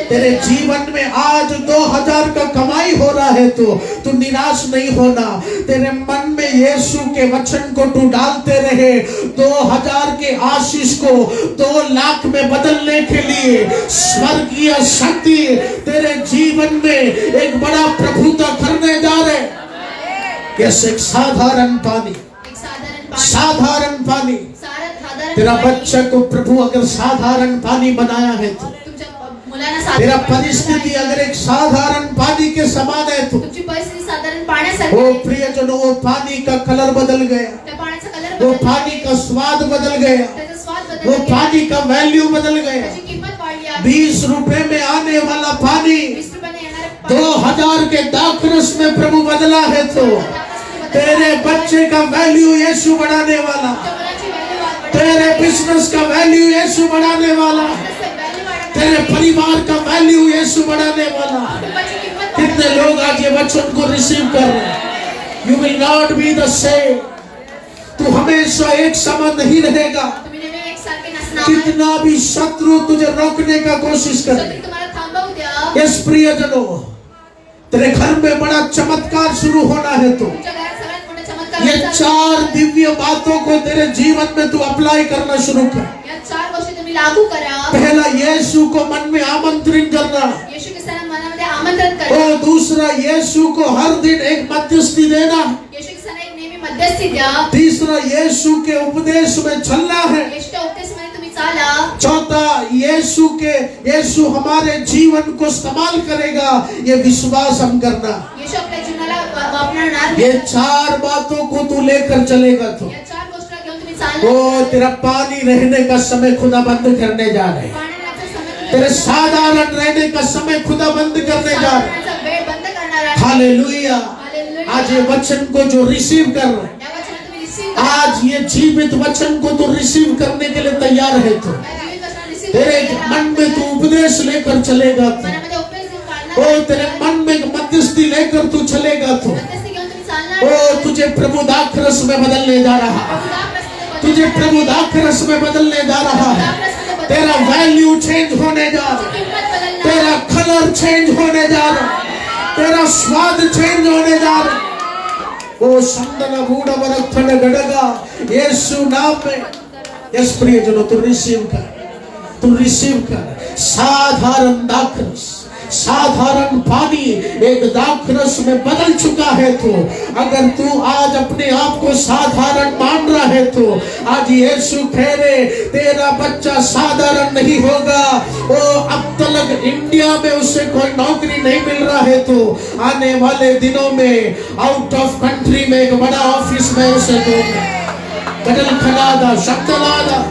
तेरे जीवन में आज 2000 का कमाई हो रहा है तो तू निराश नहीं होना। तेरे मन में यीशु के वचन को तू डालते रहे। 2000 के आशीष को 2 लाख में बदलने के लिए स्वर्गीय शक्ति तेरे जीवन में एक बड़ा प्रभुता करने जा रहे। यस, एक साधारण पानी, एक साधारण पाणी, साधारण पानी। साधारण तेरा पाणी, बच्चा को प्रभु अगर साधारण पानी बनाया है तो तुमच्या मुलांना साधारण तेरा पाणी परिस्थिति आहे. अगर एक साधारण पानी के समान है तो तुमची परिस्थिती साधारण पाण्यासारखी वो आहे. प्रियजनों, वो पानी का कलर बदल गया, त्या पाण्याचा कलर वो बदलला, पानी का स्वाद बदल गया, त्याचा स्वाद वो बदलला, पानी का वैल्यू बदल गया। त्याची किंमत वाढली आहे. 20 रुपए में आने वाला पानी 20 रुपयाने येणारे पाणी 2000 के दाखरस में प्रभु बदला है तो दाखरसमध्ये बदलला तेरे आहे. बच्चे का वैल्यू यीशु बढ़ाने वाला, तुमच्या मुलाची व्हॅल्यू वाढली. तेरे बिजनेस का वैल्यू यीशु बढ़ाने वाला, बिझनेसचं व्हॅल्यू वाढवणार. तेरे परिवार का वैल्यू यीशु बढ़ाने वाला। कुटुंबाची किंमत कितने वाढवणार. लोग आज ये वचन को रिसीव कर रहे हैं? You will not be the same. तू हमेशा एक समान नहीं रहेगा। तुम्ही नेहमी एकसारखे नसणार. कितना भी शत्रु तुझे रोकने का कोशिश करे, शत्रू तुम्हाला थांबवू द्या. यस प्रियजनों, तेरे घर में बड़ा चमत्कार शुरू होना है तो तुमच्या घरात सगळ्यात मोठा चमत्कार ये व्हायचा. 4 दिव्य बातों को तेरे जीवन में तू अप्लाई करना शुरू कर। या 4 गोष्टी तुम्ही लागू करा. पहला, यीशु को मन में आमंत्रित करना। येशू ख्रिस्ताला मनामध्ये आमंत्रण करा. और दूसरा, यीशु को हर दिन एक मध्यस्थी देना। येशू ख्रिस्ताला एक नेहमी मध्यस्थी द्या. तीसरा, यीशु के उपदेश में चलना है। येशूच्या उपदेशामध्ये तुम्ही चाला. चौथा, यीशु हमारे जीवन को इस्तेमाल करेगा, ये विश्वास हम करना। येशू आपल्या जीवनाला वापरणार. ये 4 बातों को तू लेकर चलेगा तो या 4 गोष्टी घेऊन तुम्ही चाला. वो तेरा पानी रहने का समय खुदा बंद करने जा रहे हैं। पाण्याचा समय तेरे साधारण रहने का समय खुदा बंद करने जा रहे हैं। साधारणाचा वेळ बंद करणार आहे. हालेलुया। हालेलुया. आज ये वचन को जो रिसीव कर रहे हैं, या वचनात तुम्ही रिसीव आज ये जीवित वचन को तू रिसीव करने के लिए तैयार है तो तेरे मन में तू उपदेश लेकर चलेगा तो मनामध्ये उपदेश घेऊन चालणार ओ तेरे मन में मध्यस्थी लेकर तू चलेगा तो मध्यस्थी घेऊन तुम्ही चालणार ओ तुझे प्रभु दाखरस में बदलने जा रहा है, तुझे प्रभु दाखरस में बदलने जा रहा है। तेरा वैल्यू चेंज होने जा रहा है, तेरा कलर चेंज होने जा रहा है, तेरा स्वाद चेंज होने जा रहा है। ओ संदन बूढ़ बरथन गड़गा यीशु नाम में। यस प्रिय जनों, तू रिसीव कर, तू रिसीव कर। साधारण दाखरस, साधारण पानी एक दाखरस में बदल चुका है। तो अगर तू आज अपने आप को साधारण मान रहा है तो आज यीशु कह रहे तेरा बच्चा साधारण नहीं होगा। वो अब तक इंडिया में उसे कोई नौकरी नहीं मिल रहा है तो आने वाले दिनों में आउट ऑफ कंट्री में एक बड़ा ऑफिस में उसे दूंगा। बदल खनादा शब्द लादा।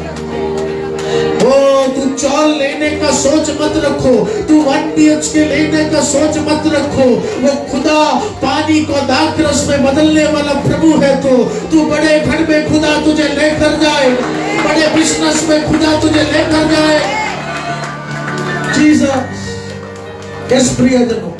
ओ तू चौल लेने का सोच मत रखो, तू 1 BHK लेने का सोच मत रखो। वो खुदा पानी को दाखरस में बदलने वाला प्रभु है। तो तू बड़े घर में खुदा तुझे लेकर जाए, बड़े बिजनेस में खुदा तुझे लेकर जाए। जीसस, यस प्रियजनों,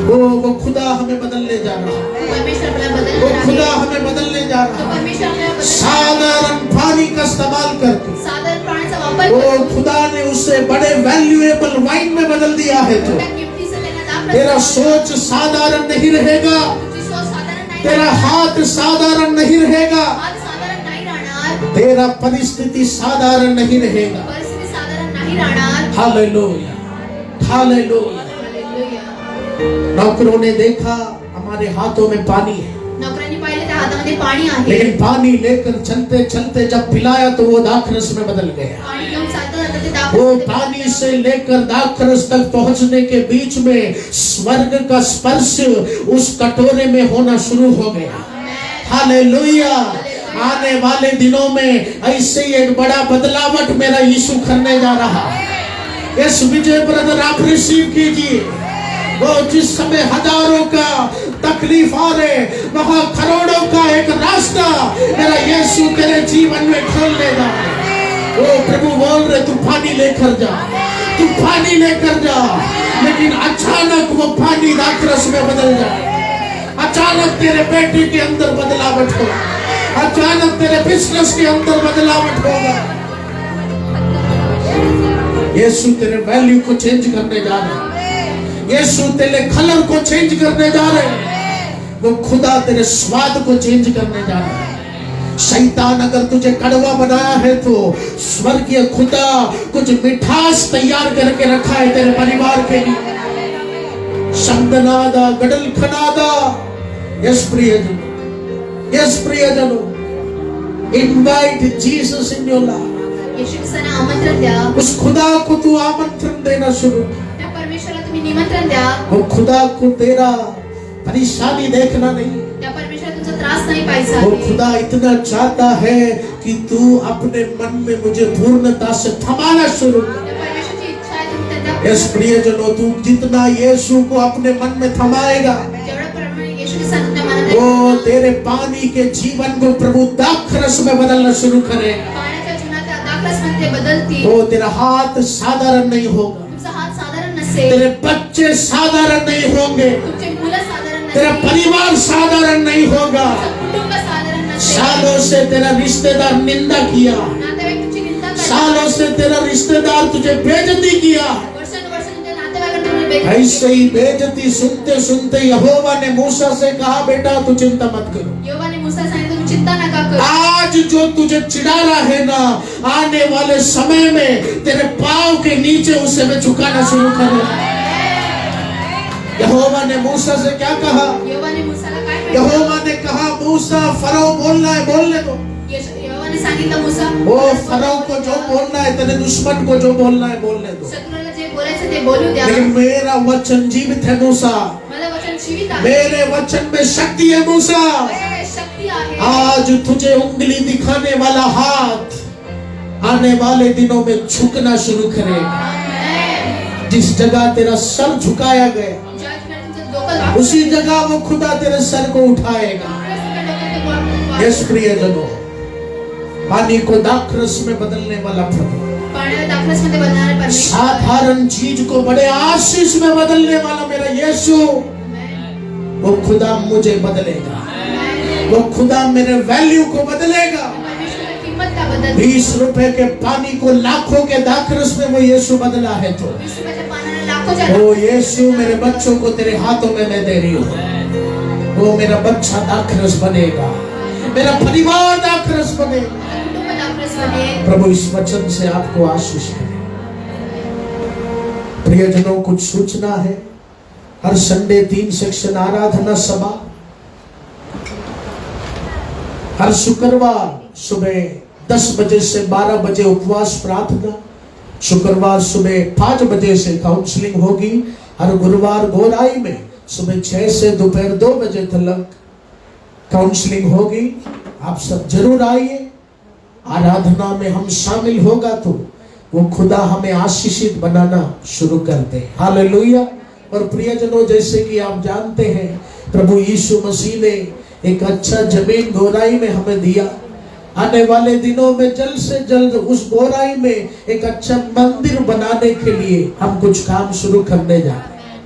वो खुदा हमें बदलने जा रहा है, परमेश्वर आपल्याला वो बदलणार खुदा आहे। हमें बदलने जा तो रहा है। परमेश्वर आपल्याला बदलणार आहे। साधारण पानी का इस्तेमाल करके साधारण पाण्याचा वापर वो करून खुदा ने उसे बड़े वैल्यूएबल वाइन में बदल दिया है। तो त्या किमतीचं त्यांना दाखवलं. तेरा सोच साधारण नहीं रहेगा, तुझी सोच साधारण नाही तेरा राहणार. हाथ साधारण नहीं रहेगा, हात साधारण नाही राहणार. तेरा परिस्थिति साधारण नहीं रहेगा। परिस्थिती साधारण नाही राहणार. Hallelujah, hallelujah. हालेलुया. नौकरों ने देखा हमारे हाथों में पानी है, नोकरांनी पाहिले त्या हातामध्ये पाणी आहे. लेकिन पानी लेकर चलते चलते जब पिलाया तो वो दाखरस में बदल गया। पाणी घेऊन चालता चालता ते वो दाखवते. पानी से लेकर दाखरस तक पहुंचने के बीच में स्वर्ग का स्पर्श उस कटोरे में होना शुरू हो गया। हालेलुया। आने वाले दिनों में ऐसे ही एक बड़ा बदलावट मेरा यीशु करने जा रहा है। इस विजय ब्रदर आप रिसीव कीजिए। वो जिस समय हजारों का तकलीफ आ रहे वहां करोड़ों का एक रास्ता मेरा यीशु तेरे जीवन में खोलने जा रहा है। वो प्रभु बोल रहे तू पानी लेकर जा, तू पानी लेकर जा। लेकिन अचानक वो पानी दाखरस में बदल जाए। अचानक तेरे बेटे के अंदर बदलावट हो, अचानक तेरे बिजनेस के अंदर बदलावट होगा। यीशु तेरे वैल्यू को चेंज करने जा रहे हैं, यीशु तेरे कलर को चेंज करने जा रहे हैं। वो खुदा तेरे स्वाद को चेंज करने जा रहा है। शैतान अगर तुझे कड़वा बनाया है तो स्वर्गीय खुदा कुछ मिठास तैयार करके रखा है तेरे परिवार के लिए। शब्दनादा गडल खनादा। यस प्रियजनों, यस प्रियजनों, invite Jesus in your life. येशू ख्रिस्तांना आमंत्रण द्या. उस खुदा को तू आमंत्रण देना शुरू कर। त्या परमेश्वराला तुम्ही निमंत्रण द्या. वो खुदा को तेरा परेशानी देखना नहीं, त्या परमेश्वराला तुमचा त्रास नाही पाहिजे वो आहे. खुदा इतना चाहता है कि तू अपने मन में मुझे पूर्णता से थमाना शुरू कर। त्या परमेश्वराची इच्छा आहे तुम्ही त्यांना यस प्रियजनों, तू जितना यीशु को अपने मन में थमाएगा जेवढं प्रमाणे येशू ख्रिस्तान तुमच्या मनामध्ये वो तेरे पानी के जीवन को प्रभु दाखरस में बदलना शुरू करेगा। पाण्याच्या जीवनात दाखरसमध्ये बदलतील. वो तेरा हाथ साधारण नहीं होगा, तुमचा हात साधारण नसेल. तेरे बच्चे साधारण नहीं होंगे, तुमचे मुलं साधारण तेरा नसेल. परिवार साधारण नहीं होगा। तुमचं कुटुंब साधारण नसेल. सालों से तेरा रिश्तेदार निंदा किया, नातेवाईक तुमची निंदा करतात. सालों से तेरा रिश्तेदार तुझे बेइज्जती किया। वर्षानुवर्ष तुमच्या नातेवाईकांना तुम्ही बेइज्जती ऐसे ही बेइज्जती सुनते सुनते यहोवा ने मूसा से कहा बेटा तू चिंता मत करो। यहोवाने मूसा सांगितलं तुम्ही चिंता नका करू. आज जो तुझे चिढ़ा रहा है ना, आने वाले समय में तेरे पाँव के नीचे उसे मैं झुकाना शुरू करूंगा। यहोवा ने मूसा से क्या कहा? यहोवाने मूसाला काय म्हटलं? यहोवा ने कहा मूसा फरो बोलना है बोलने दो। यहोवाने सांगितलं मूसा वो फरो को जो बोलना है, तेरे दुश्मन को जो बोलना है बोलने दो। शत्रूला जे बोलायचं ते बोलू द्या. लेकिन मेरा वचन जीवित है मूसा, मला वचन जीवित आहे. मेरे वचन में शक्ति है मूसा। माझ्याकडे शक्ती आहे. आज तुझे उंगली दिखाने वाला हाथ आने वाले दिनों में झुकना शुरू करेगा। आमेन. जिस जगह तेरा सर झुकाया गया ज्या ठिकाणी तुमचं डोकं वाकलं, उसी जगह वो खुदा तेरे सर को उठाएगा। त्या डोक्यात ते यस प्रियजनों, पानी को दाखरस में बदलने वाला प्रभु, पाण्याला दाखरसमध्ये बदलणारा परमेश्वर, साधारण चीज को बड़े आशीष में बदलने वाला मेरा यीशु, वो खुदा मुझे बदलेगा, वो खुदा मेरे वैल्यू को बदलेगा। परमेश्वर किंमत का बदल 20 रुपए के पानी को लाखों के दाखरस में वो यीशु बदला है। तो 20 रुपयाच्या पाण्याला लाखोच्या ओ यीशु, मेरे बच्चों को तेरे हाथों में मैं दे रही हूँ। वो मेरा बच्चा दाखरस बनेगा, मेरा परिवार दाखरस बनेगा। कुटुंब दाखरसमध्ये प्रभु इस वचन से आपको आशीष करे। प्रियजनों, कुछ सूचना है। हर संडे 3 सेक्शन आराधना सभा, हर शुक्रवार सुबह 10 बजे से 12 बजे उपवास प्रार्थना, शुक्रवार सुबह 5 बजे से काउंसलिंग होगी। हर गुरुवार गोराई में सुबह 6 से दोपहर 2 बजे तक काउंसलिंग होगी। आप सब जरूर आइए। आराधना में हम शामिल होगा तो वो खुदा हमें आशीषित बनाना शुरू कर दे। हालेलुया। और प्रियजनों, जैसे कि आप जानते हैं, प्रभु यीशु मसीह ने एक अच्छा जमीन गोराई में हमें दिया। आने वाले दिनों में जल्द से जल्द उस गोराई में एक अच्छा मंदिर बनाने के लिए हम कुछ काम शुरू करने जा रहे हैं।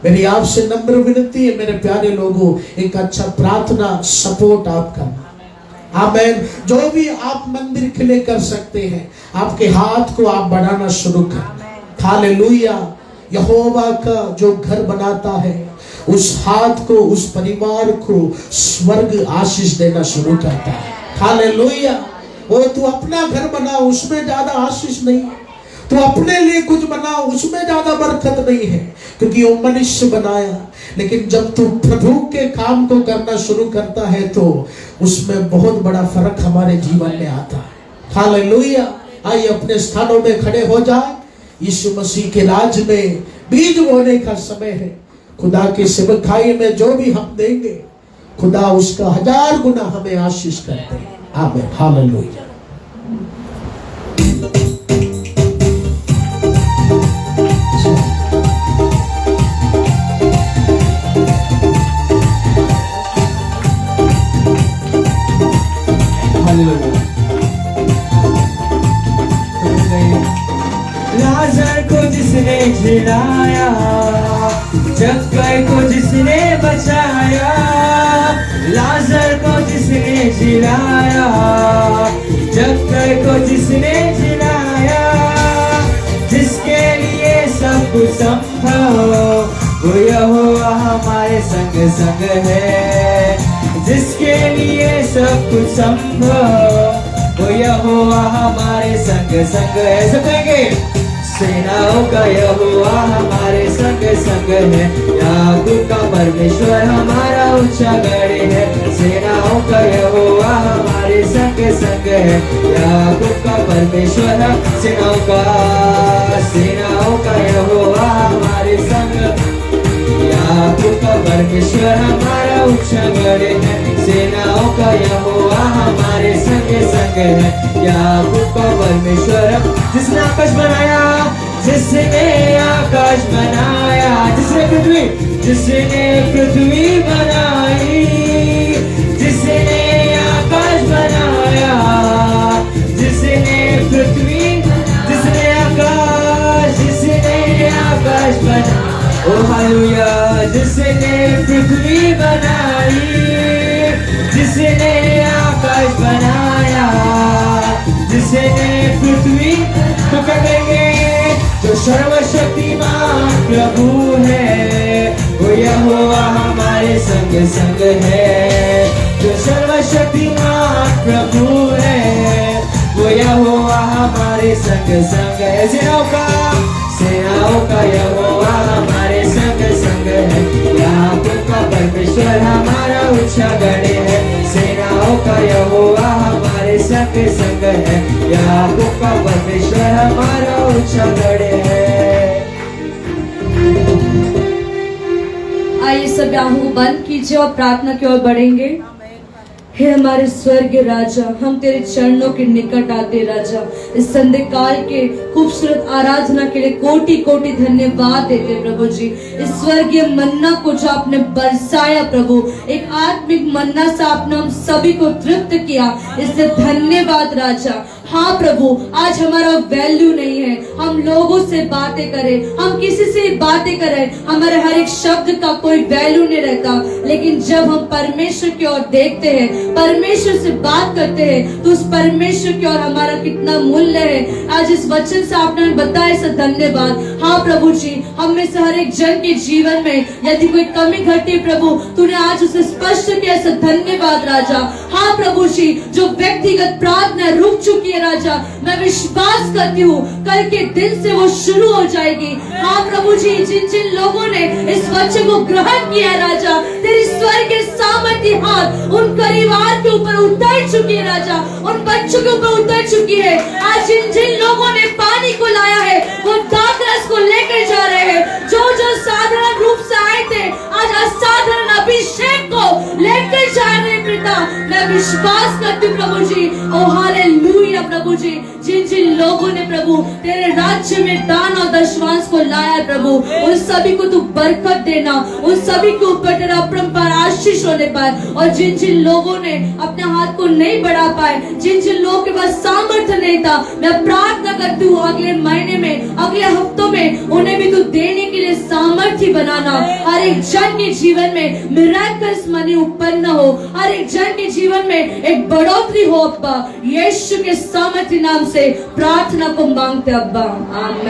मेरी आपसे नम्र विनती है मेरे प्यारे लोगों, एक अच्छा प्रार्थना सपोर्ट आप करना। आमेन। जो भी आप मंदिर के लिए कर सकते हैं, आपके हाथ को आप बढ़ाना शुरू कर। हालेलुया। यहोवा का जो घर बनाता है, उस हाथ को, उस परिवार को स्वर्ग आशीष देना शुरू करता है। हालेलुया। वो तू अपना घर बना, उसमें ज्यादा आशीष नहीं है। तू अपने लिए कुछ बना, उसमें ज्यादा बरकत नहीं है, क्योंकि वो मनुष्य बनाया। लेकिन जब तू प्रभु के काम को करना शुरू करता है तो उसमें बहुत बड़ा फर्क हमारे जीवन में आता है। हालेलुया। आइए अपने स्थानों में खड़े हो जाए। यीशु मसीह के राज में बीज बोने का समय है। खुदा की सेवकाई में जो भी हम देंगे, खुदा उसका 1000 गुना हमें आशीष करते हैं। आमीन। हालेलुया। लाजर को जिसने जिलाया, जक्कर को जिसने बचाया, लाजर को जिसने जिलाया, जक्कर को जिसने जिलाया, जिसके लिए सब कुछ संभव, वो यहोवा हमारे संग संग है। जिसके लिए सब कुछ संभव, वो यहोवा हमारे संग संग है। सब कहेंगे, सेनाओं का यहोवा हमारे संग संग है। याकूब का परमेश्वर हमारा ऊंचा गढ़ है। सेनाओं का यहोवा हमारे संग संग है। याकूब का परमेश्वर, सेनाओं का यहोवा हमारे संग, याकूब का परमेश्वर हमारा ऊंचा गढ़ है। सेनाओं का यहोवा हमारे संग संग है। याकूब का परमेश्वर, जिसने आकाश बनाया, जिसने आकाश बनाया, जिसने पृथ्वी बनाई, जिसने आकाश बनाया, जिसने पृथ्वी, जिसने आकाश बनाया। ओ हालेलुया। जिसने पृथ्वी बनाई, जिसने आकाश बनाया, जिसने पृथ्वी, तो कहेंगे जो सर्वशक्तिमान प्रभु है, वो यहोवा हमारे संग संग है। जो सर्वशक्तिमान प्रभु है, वो यहोवा हमारे संग संग है। सेनाओं का यहोवा हमारे संग संग है। याकूब का परमेश्वर हमारा ऊंचा गढ़ है। सेनाओं का यहोवा हमारे संग संग है। याकूब का परमेश्वर हमारा ऊंचा गढ़ है। आइए सब आंखों को बंद कीजिए और प्रार्थना की ओर बढ़ेंगे। हे हमारे स्वर्गीय राजा, हम तेरे चरणों के निकट आते राजा। इस संध्या काल के खूबसूरत आराधना के लिए कोटि कोटि धन्यवाद देते प्रभु जी। इस स्वर्गीय मन्ना को जो आपने बरसाया प्रभु, एक आत्मिक मन्ना से आपने हम सभी को तृप्त किया, इससे धन्यवाद राजा। हाँ प्रभु, आज हमारा वैल्यू नहीं है, हम लोगों से बातें करें, हम किसी से बातें करें, हमारे हर एक शब्द का कोई वैल्यू नहीं रहता, लेकिन जब हम परमेश्वर की ओर देखते हैं, परमेश्वर से बात करते हैं, तो उस परमेश्वर की ओर हमारा कितना मूल्य है। आज इस वचन से आपने बताया, से धन्यवाद। हाँ प्रभु जी, हम में से हर एक जन के जीवन में यदि कोई कमी घटी प्रभु, तूने आज उसे स्पष्ट किया, से धन्यवाद राजा। हाँ प्रभु जी, जो व्यक्तिगत प्रार्थना रुक चुकी है राजा, मैं विश्वास करती हूँ कल के दिन से वो शुरू हो जाएगी। हाँ प्रभु जी, जिन जिन लोगों ने इस वचन को ग्रहण किया राजा, तेरी स्वर्ग के सामर्थ्य हाथ उन परिवार के ऊपर उतर चुकी है राजा, उन बच्चों के ऊपर उतर चुकी है। आज जिन जिन लोगों ने पानी को लाया है, वो दाखरस को लेकर जा रहे हैं। जो जो साधारण रूप से आए थे, आज असाधारण अभिषेक को लेकर जा रहे हैं पिता। मैं विश्वास करती हूँ प्रभु जी। ओ हालेलुया प्रभु जी, जिन जिन लोगों ने प्रभु तेरे राज्य में दान और दशवांश को लाया प्रभु, उन सभी को तू बरकत देना, उन सभी के ऊपर तेरा अपरंपार आशीष होने पाए। और जिन जिन लोगों ने अपने हाथ को नहीं बढ़ा पाए, जिन जिन लोगों के पास सामर्थ्य नहीं था, मैं प्रार्थना करती हूँ अगले महीने में, अगले हफ्तों में उन्हें भी तू देने के लिए सामर्थ्य बनाना। हर एक जन के जीवन में मिराकल्स मनी उत्पन्न हो, हर एक जन के जीवन में एक बढ़ोतरी हो अब्बा। यीशु के सामर्थ्य नाम से प्रार्थना को मांगते अब्बा, आमीन।